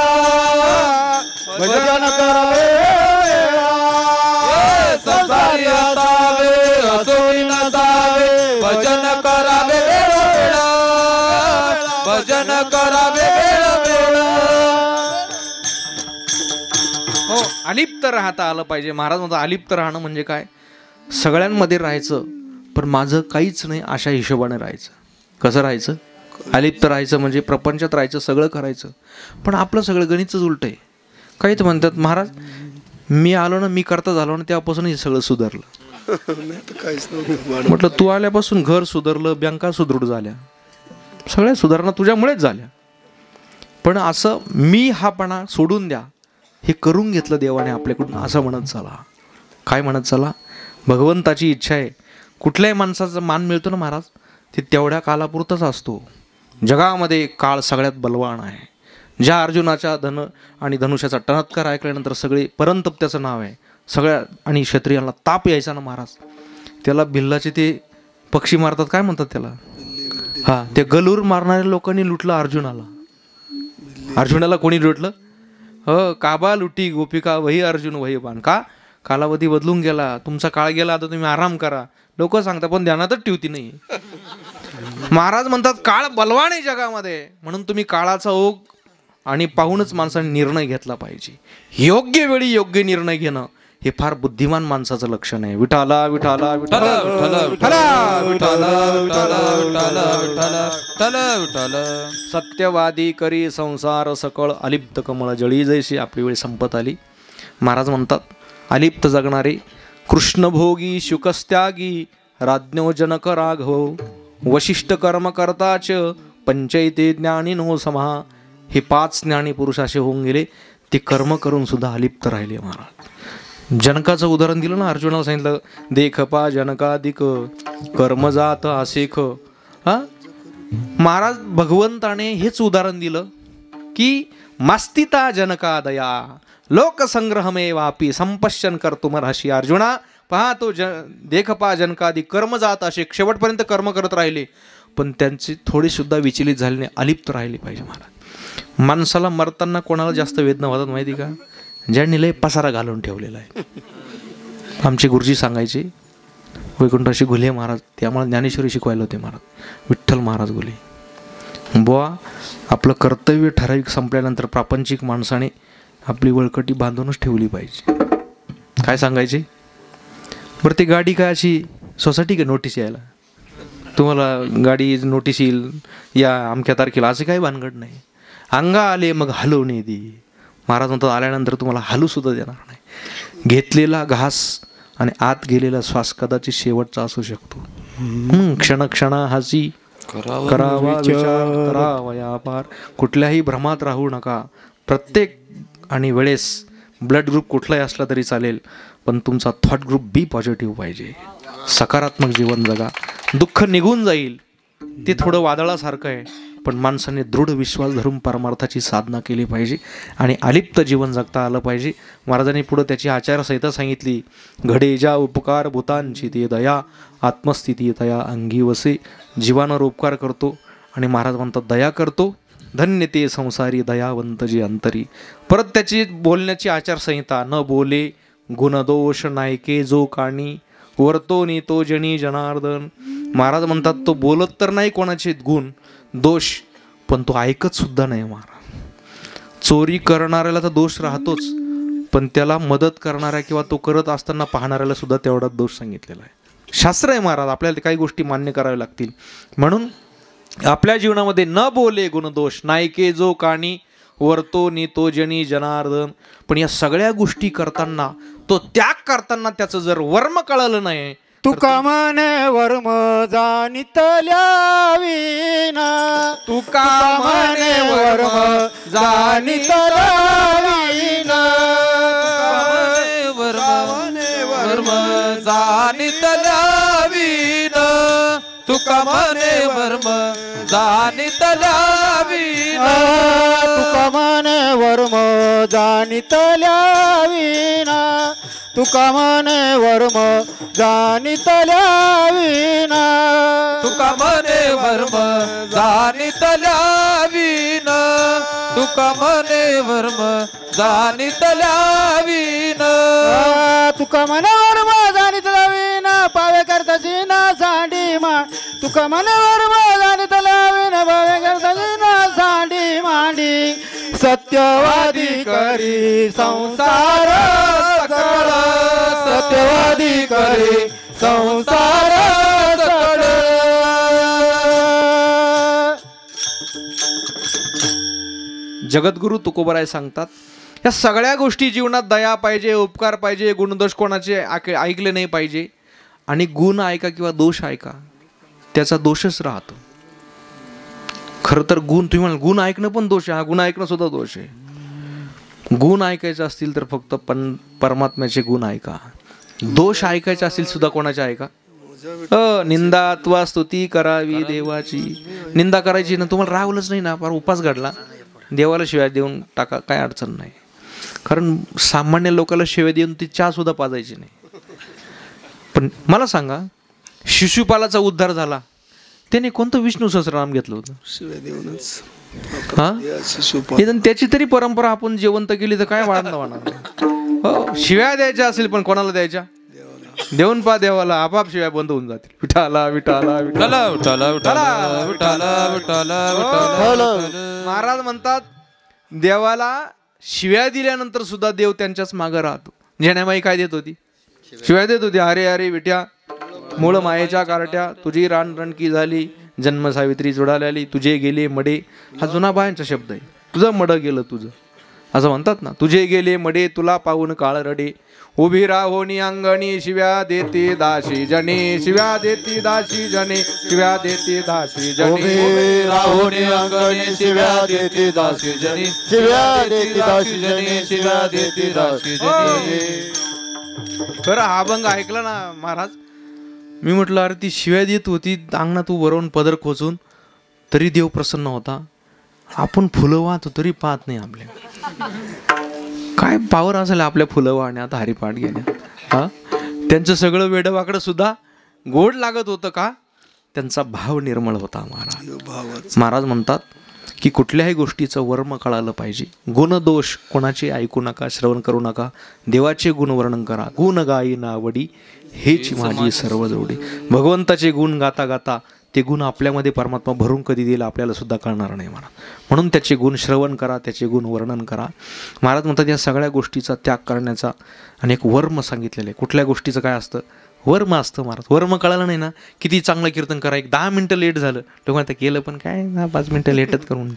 भजन करावे वेळा. संसारी असावे आसोनी नसावे, भजन करावे वेळा, भजन करावे वेळा. हो, अलिप्त राहता आलं पाहिजे. महाराज म्हणतात अलिप्त राहणं म्हणजे काय? सगळ्यांमध्ये राहायचं पण माझं काहीच नाही अशा हिशोबाने राहायचं. कसं राहायचं? अलिप्त राहायचं म्हणजे प्रपंचात राहायचं, सगळं करायचं पण आपलं सगळं गणितच उलट आहे. काही तर म्हणतात महाराज मी आलो ना, मी करता झालो ना, तेव्हापासून हे सगळं सुधारलं. म्हटलं तू आल्यापासून घर सुधारलं, बँका सुदृढ झाल्या, सगळ्या सुधारणा तुझ्यामुळेच झाल्या. पण असं मी हापणा सोडून द्या, हे करून घेतलं देवाने आपल्याकडून, असं म्हणत चला. काय म्हणत चला? भगवंताची इच्छा आहे. कुठल्याही माणसाचा मान मिळतो ना महाराज, ते तेवढ्या कालापुरताच असतो. जगामध्ये काळ सगळ्यात बलवान आहे. ज्या अर्जुनाच्या धन आणि धनुष्याचा टणत्कार ऐकल्यानंतर सगळे परंतप त्याचं नाव आहे. सगळ्या आणि क्षत्रियांना ताप यायचा ना महाराज, त्याला भिल्लाचे ते पक्षी मारतात, काय म्हणतात त्याला? हा, ते गलूर मारणाऱ्या लोकांनी लुटलं अर्जुनाला. अर्जुनाला कोणी लुटलं? काबा लुटी गोपिका वही अर्जुन वही बाण. का? कालावधी बदलून गेला, तुमचा काळ गेला, आता तुम्ही आराम करा. लोक सांगतात पण ध्यानातच ठेवती नाही. महाराज म्हणतात काळ बलवान आहे जगामध्ये, म्हणून तुम्ही काळाचा ओघ आणि पाहूनच माणसाने निर्णय घेतला पाहिजे. योग्य वेळी योग्य निर्णय घेणं हे फार बुद्धिमान माणसाचं लक्षण आहे. विठाला विठाला विठाला विठाला विठाला विठाला विठाला विठाला विठाला. सत्यवादी करी संसार सकळ, अलिप्त कमळ जळी जैशी. आपली वेळ संपत आली. महाराज म्हणतात अलिप्त जगणारे कृष्णभोगी शुकस्त्यागी, राज्ञो जनक राघव, वशिष्ठ कर्म करताच, पंचैते ज्ञानीनो समहा. हे 5 ज्ञानी पुरुष असे होऊन गेले, ते कर्म करून सुद्धा अलिप्त राहिले. महाराज जनकाचं उदाहरण दिलं ना, अर्जुनाला सांगितलं देख पा जनकाधिक, कर्म जात असेख. महाराज भगवंताने हेच उदाहरण दिलं की मास्तिता जनकादया, लोकसंग्रहमे वापी संपश्यन कर्तुमर्हसी. अर्जुना पहा, तो देख पा जनकादी, कर्म जात असे, शेवटपर्यंत कर्म करत राहिले पण त्यांची थोडी सुद्धा विचलित झाली नाही, अलिप्त राहिली पाहिजे. महाराज माणसाला मरताना कोणाला जास्त वेदना होतात माहिती का? ज्यांनी लय पसारा घालून ठेवलेला आहे. आमचे गुरुजी सांगायचे, वैकुंठाशी घुले महाराज, त्यामुळे ज्ञानेश्वरी शिकवायला होते महाराज, विठ्ठल महाराज घुले. बुवा आपलं कर्तव्य ठराविक संपल्यानंतर प्रापंचिक माणसाने आपली वळकटी बांधूनच ठेवली पाहिजे. काय सांगायचे? बरं ते गाडी काय अशी सोसायटी का नोटीस यायला, तुम्हाला गाडी नोटीस येईल या अमक्या तारखेला, असे काही भानगड नाही. अंगा आले मग हलवणे दे. महाराज म्हणतात आल्यानंतर तुम्हाला हलू सुद्धा देणार नाही. घेतलेला घास आणि आत गेलेला श्वास कदाचित शेवटचा असू शकतो. क्षण क्षणा हासी करावा विचार करावा व्यापार. कुठल्याही भ्रमात राहू नका. प्रत्येक आणि वेळेस ब्लड ग्रुप कुठलाही असला तरी चालेल, पण तुमचा थॉट ग्रुप बी पॉझिटिव्ह पाहिजे. सकारात्मक जीवन जगा. दुःख निघून जाईल, ते थोडं वादळासारखं आहे, पण माणसाने दृढ विश्वास धरून परमार्थाची साधना केली पाहिजे आणि अलिप्त जीवन जगता आलं पाहिजे. महाराजांनी पुढं त्याची आचारसंहिता सांगितली. घडे ज्या उपकार भूतांची ते दया, आत्मस्थिती दया अंगी वसे. जीवांवर उपकार करतो आणि महाराज म्हणतात दया करतो, धन्य ते संसारी दयावंत जी अंतरी. परत त्याची बोलण्याची आचारसंहिता, न बोले गुणदोष नायके जो काणी, वर्तो नेतो जनी जनार्दन. महाराज म्हणतात तो बोलत तर नाही कोणाचे गुण दोष, पण तो ऐकत सुद्धा नाही महाराज. चोरी करणाऱ्याला तर दोष राहतोच, पण त्याला मदत करणाऱ्या किंवा तो करत असताना पाहणाऱ्याला सुद्धा तेवढाच दोष सांगितलेला आहे. शास्त्र आहे महाराज, आपल्याला काही गोष्टी मान्य कराव्या लागतील. म्हणून आपल्या जीवनामध्ये न बोले गुणदोष, नायके जो काणी वर्तो नेतो जनी जनार्दन. पण या सगळ्या गोष्टी करताना, तो त्याग करताना त्याचं जर वर्म कळलं नाही, तुका म्हणे वर्म जाणितल्या विना, तुका म्हणे वर्म जाणितल्या विना, वर्म जाणितल्या विन, तुका म्हणे वर्म जाणितल्या विन, तुका म्हणे वर्म जाणितल्या विना, तुका म्हणे वर्म जाणितल्या विना, तुका म्हणे वर्म जाणितल्या विन, तुका म्हणे वर्म जाणितल्या विन, तुका म्हणे वर्म जाणितल्या विना, पावे करताची ना सांडी मा, तुका म्हणे वर्म जाणितल्या विना, पावे करताची ना सांडी मांडी, सत्यवादी करी संसार सकळ, सत्यवादी करी संसार सकळ. जगद्गुरु तुकोबराय सांगतात, या सगळ्या गोष्टी जीवनात दया पाहिजे, उपकार पाहिजे, गुणदोष कोणाचे ऐकले नाही पाहिजे. आणि गुण ऐका किंवा दोष ऐका, त्याचा दोषच राहतो. खरं तर गुण, तुम्ही म्हणाल गुण ऐकणं पण दोष आहे, हा गुण ऐकणं सुद्धा दोष आहे. गुण ऐकायचे असतील तर फक्त परमात्म्याचे गुण ऐका. दोष ऐकायचे असतील सुद्धा कोणाचे ऐका. निंदा अथवा स्तुती करावी देवाची. निंदा करायची ना, तुम्हाला रागवलंच नाही ना, फार उपास घडला, देवाला शिव्या देऊन टाका, काय अडचण नाही. कारण सामान्य लोकांना शिव्या देऊन ती चहा सुद्धा पाजायची नाही. पण मला सांगा, शिशुपालाचा उद्धार झाला, त्याने कोणतं विष्णू सहस्रनाम घेतलं होतं? शिवाय देऊनच. हा, त्याची तरी परंपरा आपण जिवंत केली तर काय वाढणार. हो, शिव्या द्यायच्या असेल पण कोणाला द्यायच्या? देऊन पा देवाला, आपाप शिव्या बंद होऊन जातील. विठाला विठाला विठाला विठाला विठाला विठाला विठाला विठाला. महाराज म्हणतात, देवाला शिव्या दिल्यानंतर सुद्धा देव त्यांच्याच मागं राहतो. जेण्यामाई काय देत होती? शिव्या देत होती. अरे अरे विट्या, मूळ मायेच्या कारट्या, तुझी रानरणकी झाली, जन्म सावित्री जुडाली, तुझे गेले मडे. हा जुना बायांचा शब्द आहे. तुझं मड गेलं तुझं, असं म्हणतात ना. तुझे गेले मडे, तुला पाहून काळ रडे, उभी राहोनी अंगणी, शिव्या देते दाशी जने, शिव्या देते दाशी जने, शिव्या देते दाशी जने, उभी राहोनी अंगणी, शिव्या देते दासी जनी, शिव्या देते दासी जनी, शिव्या देते दासी जनी. खरं हा अभंग ऐकला ना महाराज, मी म्हटलं अरे ती शिव्या देत होती अंगणात उभं पदर खोचून, तरी देव प्रसन्न होता. आपण फुलं वाहतो तरी पाहत नाही आपल्या. काय पावर असेल आपल्या फुलं वाहण्यात, हरिपाठ घेण्यात. हा, त्यांचं सगळं वेडवाकडं सुद्धा गोड लागत होतं का? त्यांचा भाव निर्मळ होता. महाराज म्हणतात की कुठल्याही गोष्टीचं वर्म कळालं पाहिजे. गुणदोष कोणाचे ऐकू नका, श्रवण करू नका. देवाचे गुण वर्णन करा. गुण गाई नावडी, हेच माझी सर्व जोडी. भगवंताचे गुण गाता गाता ते गुण आपल्यामध्ये परमात्मा भरून कधी दिला आपल्याला सुद्धा कळणार नाही म्हणा. म्हणून त्याचे गुण श्रवण करा, त्याचे गुण वर्णन करा. महाराज म्हणतात या सगळ्या गोष्टीचा त्याग करण्याचा अनेक वर्म सांगितलेले. कुठल्या गोष्टीचं काय असतं? वर्म असतं महाराज. वर्म कळालं नाही ना, किती चांगलं कीर्तन करा, एक 10 मिनटं लेट झालं, लोक आता केलं पण काय 5 मिनटं लेटच करून.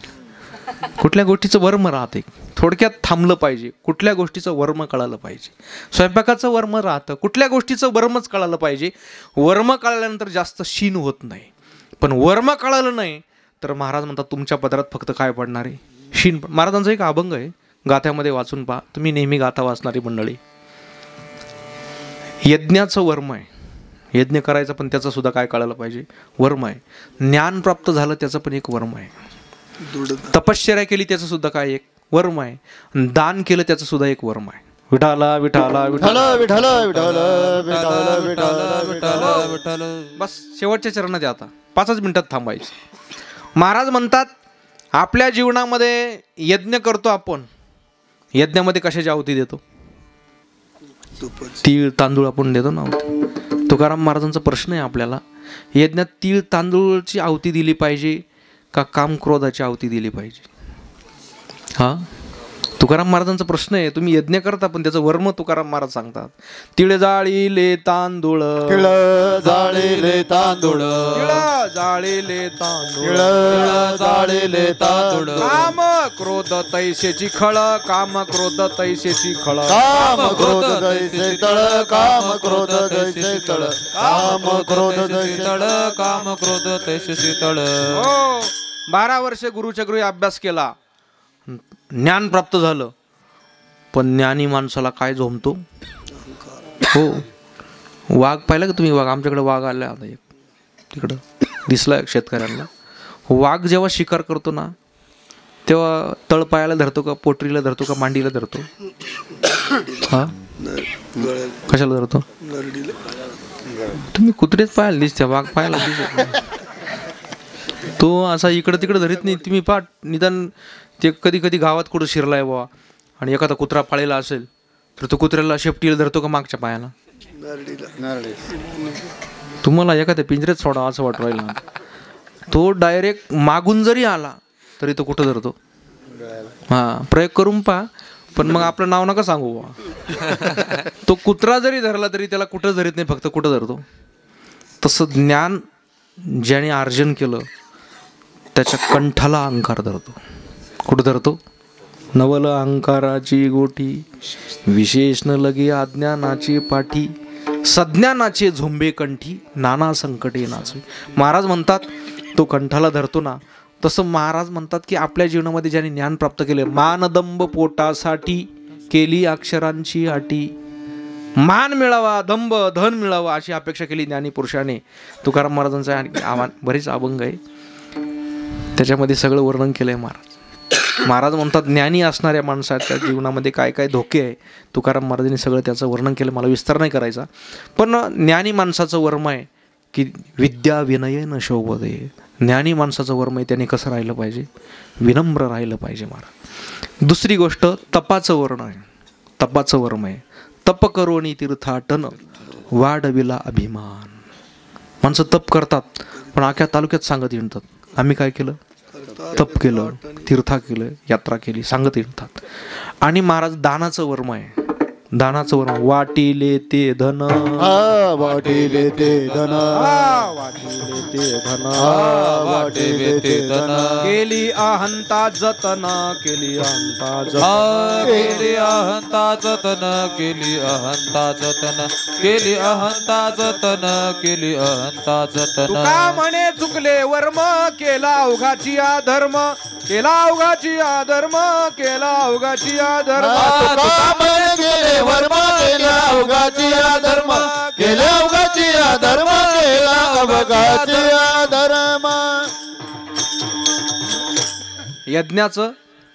कुठल्या गोष्टीचं वर्म राहते, थोडक्यात थांबलं पाहिजे. कुठल्या गोष्टीचं वर्म कळालं पाहिजे. स्वयंपाकाचं वर्म राहतं, कुठल्या गोष्टीचं वर्मच कळालं पाहिजे. वर्म कळाल्यानंतर जास्त शीन होत नाही. पण वर्म कळालं नाही तर महाराज म्हणतात तुमच्या पदरात फक्त काय पडणार आहे? शीन. महाराजांचा एक अभंग आहे, गाथ्यामध्ये वाचून पहा तुम्ही, नेहमी गाथा वाचणारी मंडळी. यज्ञाचं वर्म आहे, यज्ञ करायचं पण त्याचं सुद्धा काय कळायला पाहिजे? वर्म आहे. ज्ञान प्राप्त झालं त्याचं पण एक वर्म आहे. तपश्चर्या केली त्याचं सुद्धा काय एक वर्म आहे. दान केलं त्याचं सुद्धा एक वर्म आहे. विठाला विठाला विठाला विठाला विठाला विठाला विठाला विठाला विठाला. बस शेवटच्या चरणात आता 5 मिनिटात थांबायचं. महाराज म्हणतात आपल्या जीवनामध्ये यज्ञ करतो आपण, यज्ञामध्ये कशाची आहुती देतो? तीळ तांदूळ आपण देतो ना आहुती. तुकाराम महाराजांचा प्रश्न आहे आपल्याला, यज्ञात तीळ तांदूळची आहुती दिली पाहिजे का काम क्रोधाची आहुती दिली पाहिजे? हा तुकाराम महाराजांचा प्रश्न आहे. तुम्ही यज्ञ करता पण त्याचं वर्म तुकाराम महाराज सांगतात. तिळ जाळीले तांदूळ, तिळ जाळीले तांदूळ, तिळ जाळीले तांदूळ, तिळ जाळीले तांदूळ, काम क्रोध तैसेची खळ, काम क्रोध तैसेची खळ, काम क्रोध जैसे तळ, काम क्रोध जैसे तळ, काम क्रोध जैसे तळ, काम क्रोध तैसे शीतळ. हो 12 वर्षे गुरुच्या गृही अभ्यास केला, ज्ञान प्राप्त झालं, पण ज्ञानी माणसाला काय झोंबतो? हो वाघ पाहिला का तुम्ही? वाघ आमच्याकडे वाघ आला आता एक तिकडं दिसला शेतकऱ्यांना. वाघ जेव्हा शिकार करतो ना तेव्हा तळपायाला धरतो का, पोटरीला धरतो का, मांडीला धरतो? हा कशाला धरतो? तुम्ही कुत्रेच पाहायला दिसते, वाघ पाहायला दिसत नाही. तो असा इकडं तिकडं धरीत नाही. तुम्ही पाठ निदान ते कधी कधी गावात कुठं शिरलाय बुवा आणि एखादा कुत्रा पाळलेला असेल तर तो कुत्र्याला शेपटीला धरतो का मागच्या पायाला? तुम्हाला एखाद्या पिंजऱ्यात सोडा असं वाटू राहिलं. तो डायरेक्ट मागून जरी आला तरी तो कुठं धरतो? हां प्रयोग करून पहा, पण मग आपलं नाव नका सांगू बुवा. तो कुत्रा जरी धरला तरी त्याला कुठं धरीत नाही, फक्त कुठं धरतो? तसं ज्ञान ज्याने अर्जन केलं त्याच्या कंठाला अहंकार धरतो. कुठं धरतो? नवल अहंकाराची गोठी, विशेष न लगे अज्ञानाची पाठी, सज्ञानाचे झोंबे कंठी, नाना संकटे नाचे. महाराज म्हणतात तो कंठाला धरतो ना, तसं महाराज म्हणतात की आपल्या जीवनामध्ये ज्याने ज्ञान प्राप्त केले, मानदंब पोटासाठी केली अक्षरांची अटी, मान मिळावा, दंभ धन मिळावा अशी अपेक्षा केली ज्ञानी पुरुषाने. तुकाराम महाराजांचा बरेच अभंग आहे, त्याच्यामध्ये सगळं वर्णन केलंय महाराज. महाराज म्हणतात ज्ञानी असणाऱ्या माणसाच्या जीवनामध्ये काय काय धोके आहे, तुकाराम महाराजांनी सगळं त्याचं वर्णन केलं. मला विस्तार नाही करायचा, पण ज्ञानी माणसाचं वर्म आहे की विद्या विनय न शोभते. ज्ञानी माणसाचं वर्म आहे त्याने कसं राहिलं पाहिजे? विनम्र राहिलं पाहिजे महाराज. दुसरी गोष्ट तपाचं वर्ण आहे, तपाचं वर्म आहे. तप करोनी तीर्थाटन वाढविला अभिमान. माणसं तप करतात पण आख्या तालुक्यात सांगत येतात आम्ही काय केलं? तप केलं, तीर्था केलं, यात्रा केली, सांगत येतात. आणि महाराज दानाचं वर्म आहे. दानाचं वर्म वाटिले ते धन, वाटिले ते धन, वाटिले ते धन, वाटिले ते धन, केली अहंता जतन, केली अहंता जतन, केली अहंता जतन, केली अहंता जतन, केली अहंता जतन, केली अहंता जतन. तुका म्हणे चुकले वर्म, केला अवघाची अधर्म, केला अवघाची अधर्म, केला अवघाची अधर्म. तुका म्हणे केले वर्म, केला अवघाची अधर्म, केला अवघाची अधर्म, केला अवघाची अधर्म. यज्ञाचं,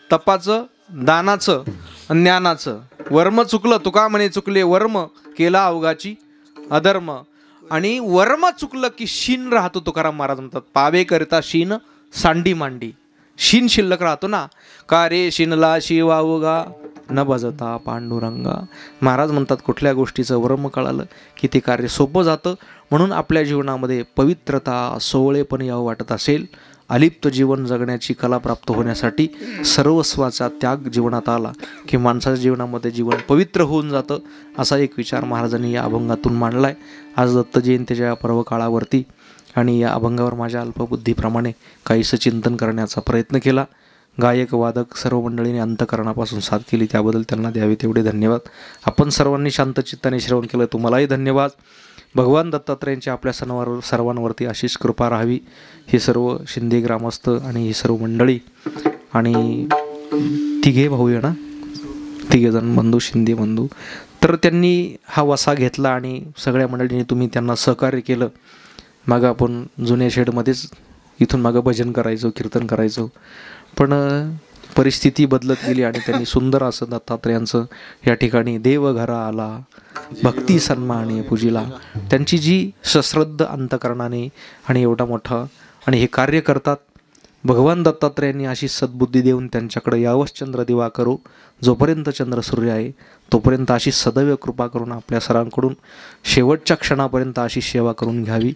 तपाचं, दानाचं, ज्ञानाचं वर्म चुकलं. तुका म्हणे चुकले वर्म, केला अवघाची अधर्म. आणि वर्म चुकलं की शीन राहतो. तुकाराम महाराज म्हणतात पावे करता शीन सांडी मांडी. शीन शिल्लक राहतो ना, का रे शिनला शिवावगा न भजता पांडुरंगा. महाराज म्हणतात कुठल्या गोष्टीचं वर्म कळालं की ते कार्य सोपं जातं. म्हणून आपल्या जीवनामध्ये पवित्रता, सोहळेपण यावं वाटत असेल, अलिप्त जीवन जगण्याची कला प्राप्त होण्यासाठी सर्वस्वाचा त्याग जीवनात आला की माणसाच्या जीवनामध्ये जीवन पवित्र होऊन जातं. असा एक विचार महाराजांनी या अभंगातून मांडला आहे. आज दत्त जयंतीच्या पर्व काळावरती आणि या अभंगावर माझ्या अल्पबुद्धीप्रमाणे काहीसं चिंतन करण्याचा प्रयत्न केला. गायक वादक सर्व मंडळीने अंतःकरणापासून साथ केली, त्याबद्दल त्यांना द्यावे तेवढे धन्यवाद. आपण सर्वांनी शांतचित्ताने श्रवण केलं, तुम्हालाही धन्यवाद. भगवान दत्तात्रयांची आपल्या सर्वांवरती अशीच कृपा राहावी. हे सर्व शिंदे ग्रामस्थ आणि ही सर्व मंडळी आणि तिघे भाऊ आहे ना, तिघेजण बंधू, शिंदे बंधू, तर त्यांनी हा वसा घेतला आणि सगळ्या मंडळींनी तुम्ही त्यांना सहकार्य केलं. मागं आपण जुन्या शेडमध्येच इथून मागं भजन करायचो, कीर्तन करायचो, पण परिस्थिती बदलत गेली आणि त्यांनी सुंदर असं दत्तात्रयांचं या ठिकाणी देव घरा आला भक्ती सन्माने पूजिला. त्यांची जी सश्रद्ध अंतकरणाने आणि एवढा मोठा आणि हे कार्य करतात भगवान दत्तात्रयांनी अशी सद्बुद्धी देऊन त्यांच्याकडे यावंच चंद्र दिवा करू, जोपर्यंत चंद्र सूर्य आहे तोपर्यंत अशी सदैव कृपा करून आपल्या सरांकडून शेवटच्या क्षणापर्यंत अशी सेवा करून घ्यावी,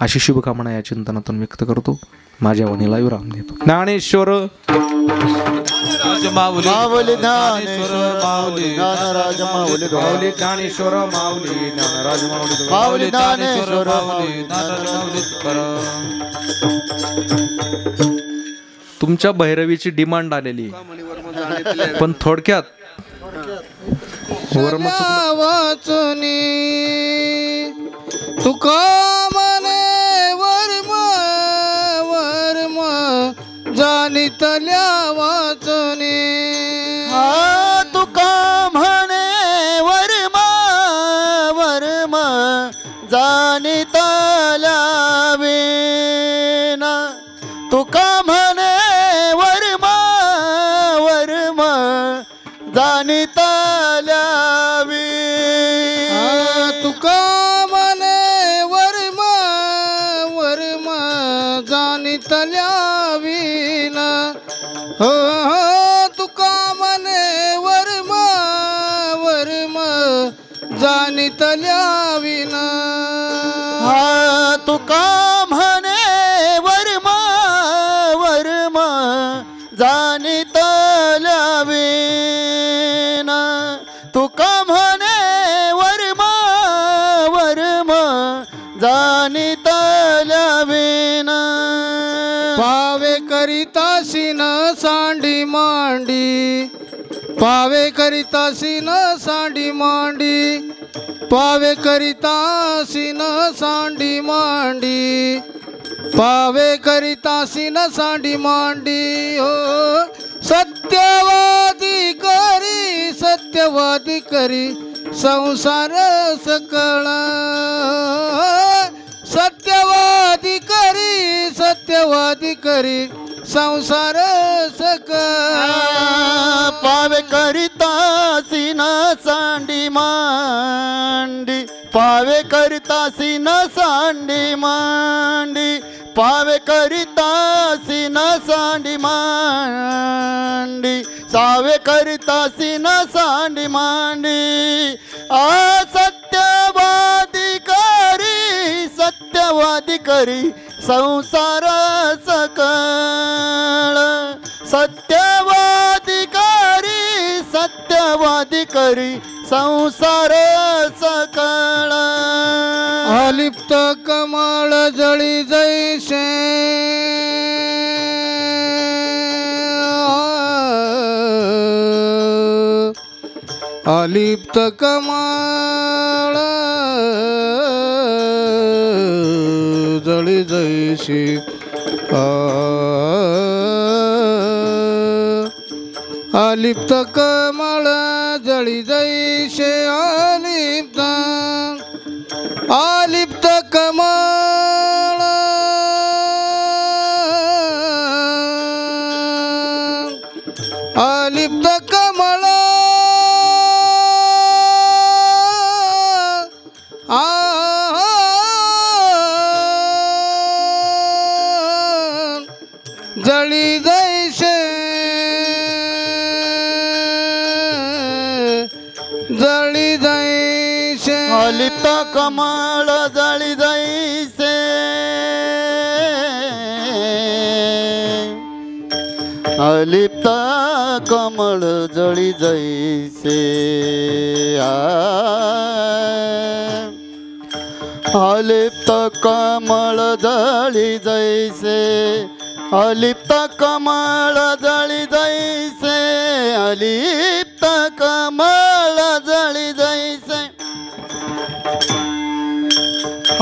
अशी शुभकामना या चिंतनातून व्यक्त करतो. माझ्या वाणीला विराम देतो. ज्ञानेश्वर माऊली माऊली ज्ञानेश्वर माऊली ज्ञानराज माऊली माऊली ज्ञानेश्वर माऊली ज्ञानराज माऊली माऊली ज्ञानेश्वर ज्ञानेश्वर माऊली ज्ञानराज माऊली तुकाराम. तुमच्या भैरवीची डिमांड आलेली पण थोडक्यात वर्म वाचुनी तुका म्हणे वर्म वर्म जाणितल्या वाचुनी. तुका म्हणे वर्म वर्म जाणितल्या विना. तुका म्हणे वर्म वर्म जाणितल्या विना. तुका म्हणे वर्म वर्म जाणितल्या विना. हो हो तुका म्हणे वर्म वर्म जाणितल्या विना. तुका म्हणे वर्म वर्म जाणितल्या विना. तुका म्हणे वर्म वर्म जाणितल्या विना. पावे करिता सीन सांडी मांडी. पावे करिता सीन सांडी मांडी. पावे करिता सीन सांडी मांडी. पावे करिता सीन सांडी मांडी. हो सत्यवादी करी सत्यवादी करी संसार सकळ. सत्यवादी करी संसार सकळ. पावे करिता सीन सांडी मांडी. पावे करिता सीन सांडी मांडी. पावे करिता सीन सांडी मांडी. सावे करिता सीन सांडी मांडी. सत्यवादी करी संसार सकळ. सत्यवादी करी संसार सकळ. अलिप्त कमळ जळी जैसे. अलिप्त कमळ जळी जैसे. अलिप्त कमळ जळी जैसे. अलिप्त कमळ अलिप्त कमळ जळी जैसे. जळी जैसे. अलिप्त कमळ जळी जैसे. अलिप्त कमळ जळी जैसे. अलिप्त कमळ जळी जैसे. अलिप्त कमळ जळी जैसे. अलिप्त कमळ जळी जैसे.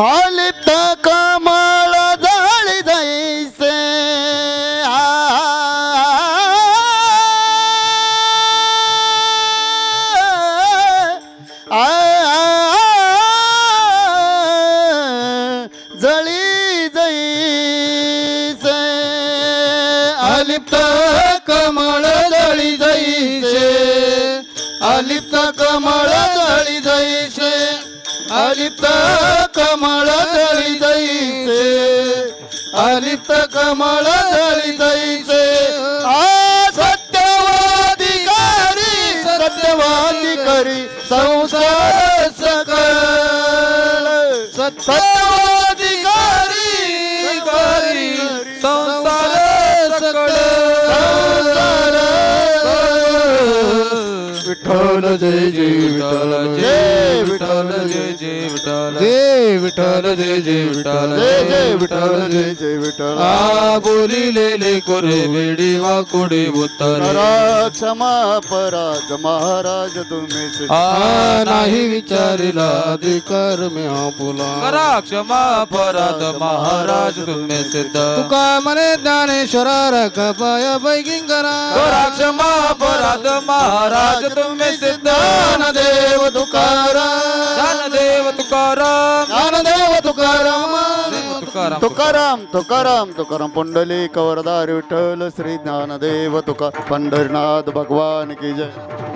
अलिप्त कमळ जळी जैसे. जळी जैसे. अलिप्त कमळ जळी जैसे. अलिप्त कमळ जळी जैसे. अलिप्त कमळ जळी जैसे. अलिप्त कमळ जळी जैसे सत्यवादिकारी सत्यवादिकारी संसार सकळ सत्यवादिकारी संसार सकळ विठ्ठल जय जय विठ्ठल जय विठ्ठल जय जय विठ्ठल जय विठ्ठल जय जय विठ्ठल जय जय विठ्ठल जय जय विठ्ठल आ बोलिलेले कोरे वेडी वाकुडे उत्तर क्षमा पराज महाराज तुम्ही आ नाही विचारिला अधिकार मी आपुला करा क्षमा अपराध महाराज तुम्ही सिद्ध तुका मने ज्ञानेश्वरा रख पाय बैगिंगरा करा क्षमा अपराध महाराज तुम्ही सिद्ध ज्ञानदेव तुकाराम ज्ञानदेव तुकाराम ज्ञानदेव तुकाराम तुकाराम तुकाराम तुकाराम तुकाराम पुंडलिक वरदार विठ्ठल श्री ज्ञानदेव तुका पंढरीनाथ भगवान की जय.